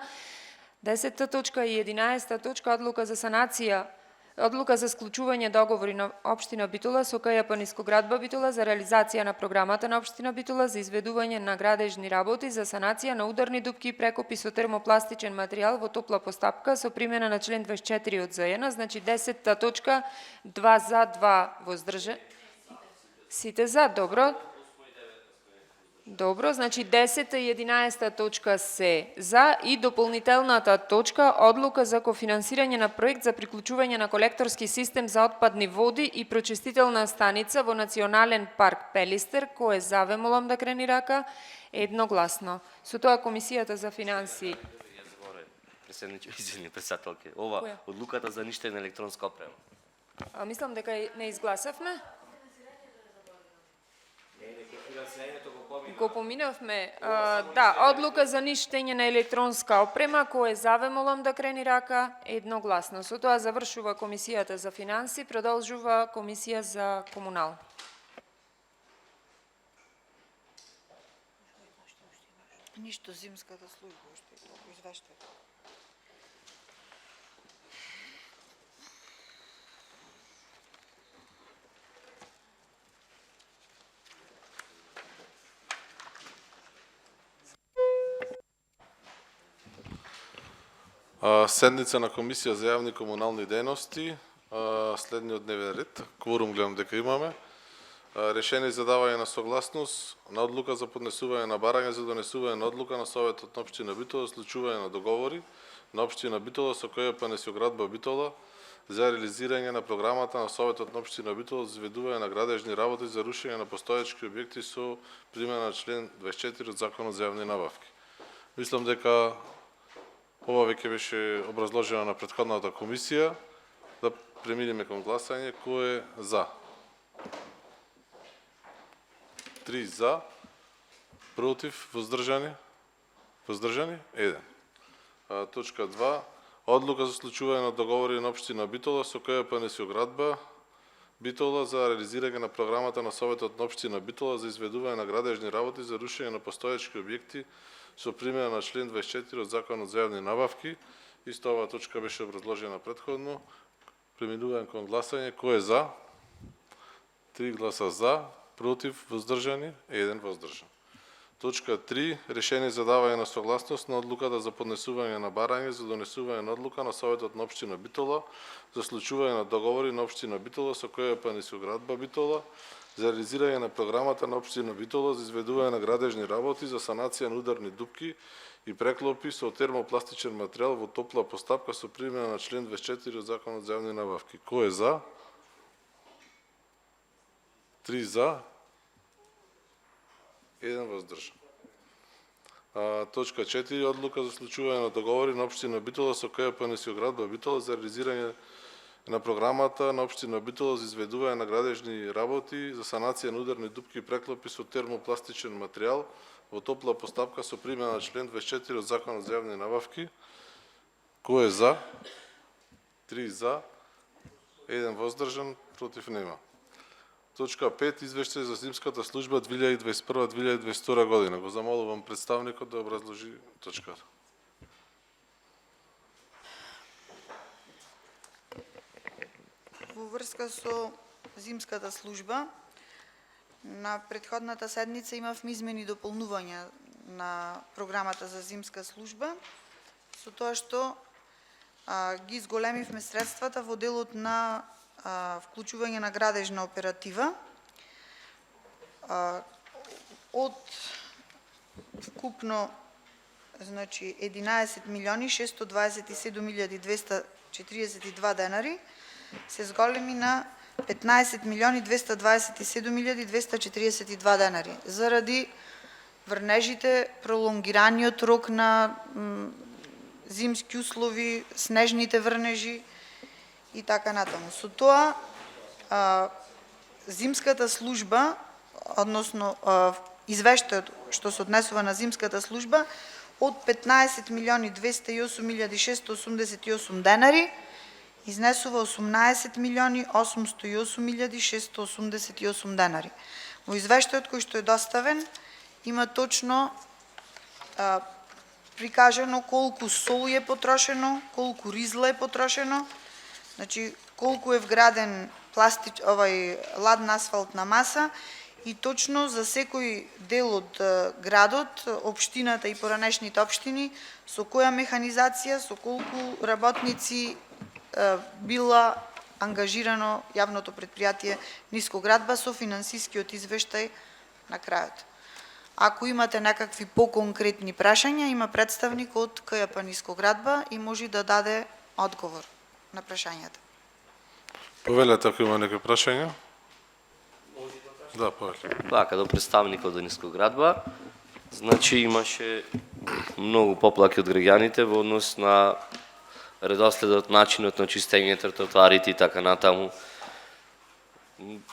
10. точка и 11. точка, одлука за санација Одлука за склучување договори на општина Битола со КЈП Нискоградба Битола за реализација на програмата на општина Битола за изведување на градежни работи за санација на ударни дупки и прекопи со термопластичен материјал во топла постапка со примена на член 24 од ЗЈН. Значи 10. точка, 2 за, 2 воздржани. Сите за, добро. Добро, значи 10 и 11 точка се за и дополнителната точка одлука за кофинансирање на проект за приклучување на колекторски систем за отпадни води и прочистителна станица во Национален парк Пелистер. Кој е за, молам да крени рака. Едногласно. Со тоа Комисијата за финанси. Председателке, ова одлуката за ништење на електронска опрема. Мислам дека не изгласавме. Го поминавме. Да, одлука за ништење на електронска опрема. Кој е за, молам да крени рака. Едногласно. Со тоа завршува Комисијата за финанси, продолжува Комисија за комунал. Ништо зимската служба, уште е толку извештај. Седница на Комисија за јавни комунални дејности, следниот дневен ред, кворум гледам дека имаме. Решение за давање на согласност на одлука за поднесување на барање за донесување на одлука на Советот на општина Битола за склучување на договори на општина Битола со КЈП Нискоградба Битола за реализирање на програмата на Советот на општина Битола за изведување на градежни работи за рушење на постоечки објекти со примена на член 24 од Законот за јавни набавки. Мислам дека ова веќе беше образложено на претходната комисија. Да преминеме кон гласање. Кој е за? 3 за, против, воздржани? Воздржани? 1. Точка 2. Одлука за склучување на договори на општина Битола со КПНС градба Битола за реализирање на програмата на Советот на општина Битола за изведување на градежни работи за рушење на постоечки објекти со примена на член 24 од Законот за јавни набавки. Исто оваа точка беше образложена претходно. Преминуваме кон гласање. Кој е за? 3 гласа за, против, воздржани, 1 воздржан. Точка 3. Решение за давање на согласност на одлуката за поднесување на барање за донесување на одлука на Советот на општина Битола за склучување на договори на општина Битола со КПНС градба Битола за реализирање на програмата на општина Битола за изведување на градежни работи за санација на ударни дупки и преклопи со термопластичен материјал во топла постапка со примена на член 24 од Законот за јавни набавки. Кој е за? 3 за, 1 воздржан. Точка 4. Одлука за склучување на договори на општина Битола со КПНС градба Битола за реализирање на програмата на општина Битола за изведување на градежни работи за санација на ударни дупки и преклопи со термопластичен материјал во топла постапка со примена на член 24 од Законот за јавни набавки. Кој е за? 3 за, 1 воздржан, против нема. Точка 5. Извештај за зимската служба 2021-2022 година. Го замолувам представникот да образложи точката. Во врска со зимската служба, на претходната седница имавме измени и дополнувања на програмата за зимска служба, со тоа што ги изголемивме средствата во делот на вклучување на градежна оператива. Од вкупно 11.627.242 денари се зголеми на 15.227.242 денари заради врнежите, пролонгираниот рок на зимски услови, снежните врнежи и така натаму. Со тоа зимската служба, односно извештајот што се однесува на зимската служба, од 15.208.688 денари изнесува 18.808.688 денари. Во извештајот кој што е доставен има точно прикажано колку сол е потрошено, колку ризла е потрошено, значи колку е вграден ладна асфалтна маса и точно за секој дел од градот, општината и поранешните општини, со која механизација, со колку работници била ангажирано јавното предпријатие Нискоградба со финансискиот извештај на крајот. Ако имате некакви поконкретни прашања, има представник од КЈП Нискоградба и може да даде одговор на прашањата. Повелете, ако има некои прашања? Да, повелете. Како представникот од Нискоградба, значи имаше многу поплаки од граѓаните во однос на редоследот, начинот на чистење тротоарите и така натаму.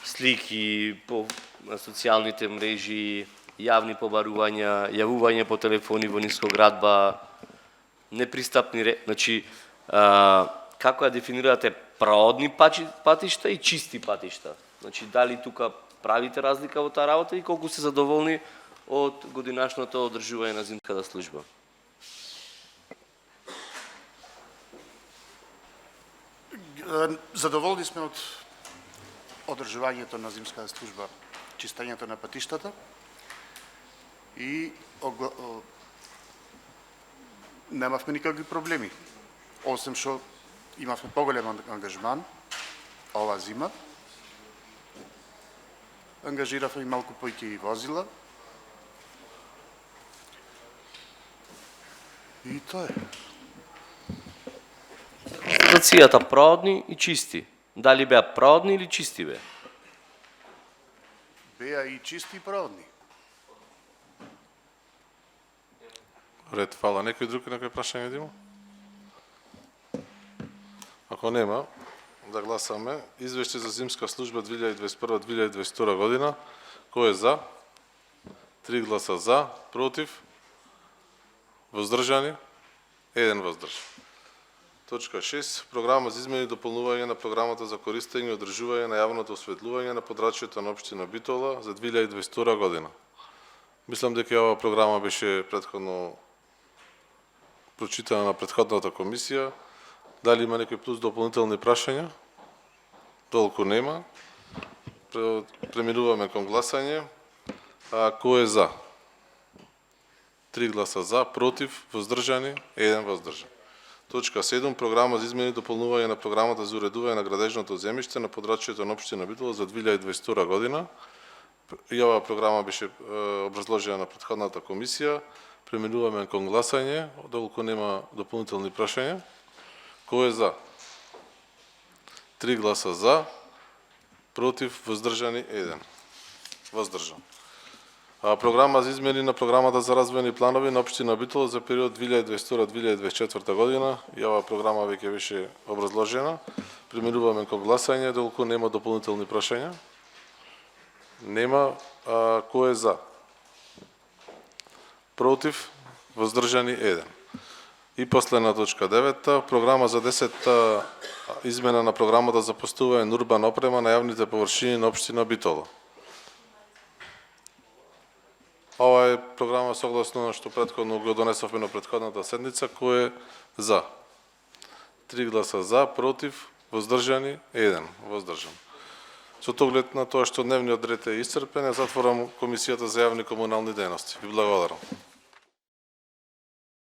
Слики по социјалните мрежи, јавни побарувања, јавување по телефони во Нискоградба, непристапни, значи како ја дефинирате проодни патишта и чисти патишта? Значи дали тука правите разлика во таа работа и колку се задоволни од годинашното одржување на зимската служба? Задоволни сме од одржувањето на зимската служба, чистењето на патиштата и немавме никакви проблеми. Осем што имавме поголем ангажман ова зима, ангажиравме и малку поќе и возила. И тоа е. Стацијата проодни и чисти. Дали беа проодни или чисти беа? Беа и чисти и проодни. Ред, фала. Некој друг некој прашање да има? Ако нема, да гласаме. Извеште за зимска служба 2021-2022 година. Кој е за? 3 гласа за, против, воздржани, 1 воздржан. Точка 6. Програма за измени и дополнување на програмата за користење и одржување на јавното осветлување на подрачјето на општина Битола за 2022 година. Мислам дека оваа програма беше претходно прочитана на претходната комисија. Дали има некој плюс дополнителни прашања? Толку нема. Преминуваме кон гласање. Кој е за? 3 гласа за, против, воздржани, 1 воздржан. Точка 7. Програма за измени и дополнување на програмата за уредување на градежното земјиште на подрачјето на општина Битола за 2022 година. И оваа програма беше образложена на претходната комисија. Преминуваме кон гласање, доколку нема дополнителни прашања. Кој е за? 3 гласа за, против, воздржани, 1 воздржан. Програма за измени на програмата за развојни планови на општина Битола за период 2022-2024 година. И оваа програма веќе беше образложена. Преминуваме кон гласање, доколку нема дополнителни прашања. Нема. Кој е за? Против, воздржани, 1. И последна точка 9. Програма за 10-та измена на програмата за поставување на урбана опрема на јавните површини на општина Битола. Ова е програма согласно на што претходно го донесовме на претходната седница. Кој е за? 3 гласа за, против, воздржани, 1 воздржан. Со оглед на тоа што дневниот ред е исцрпен, затворам Комисијата за јавни комунални дејности. Ви благодарам.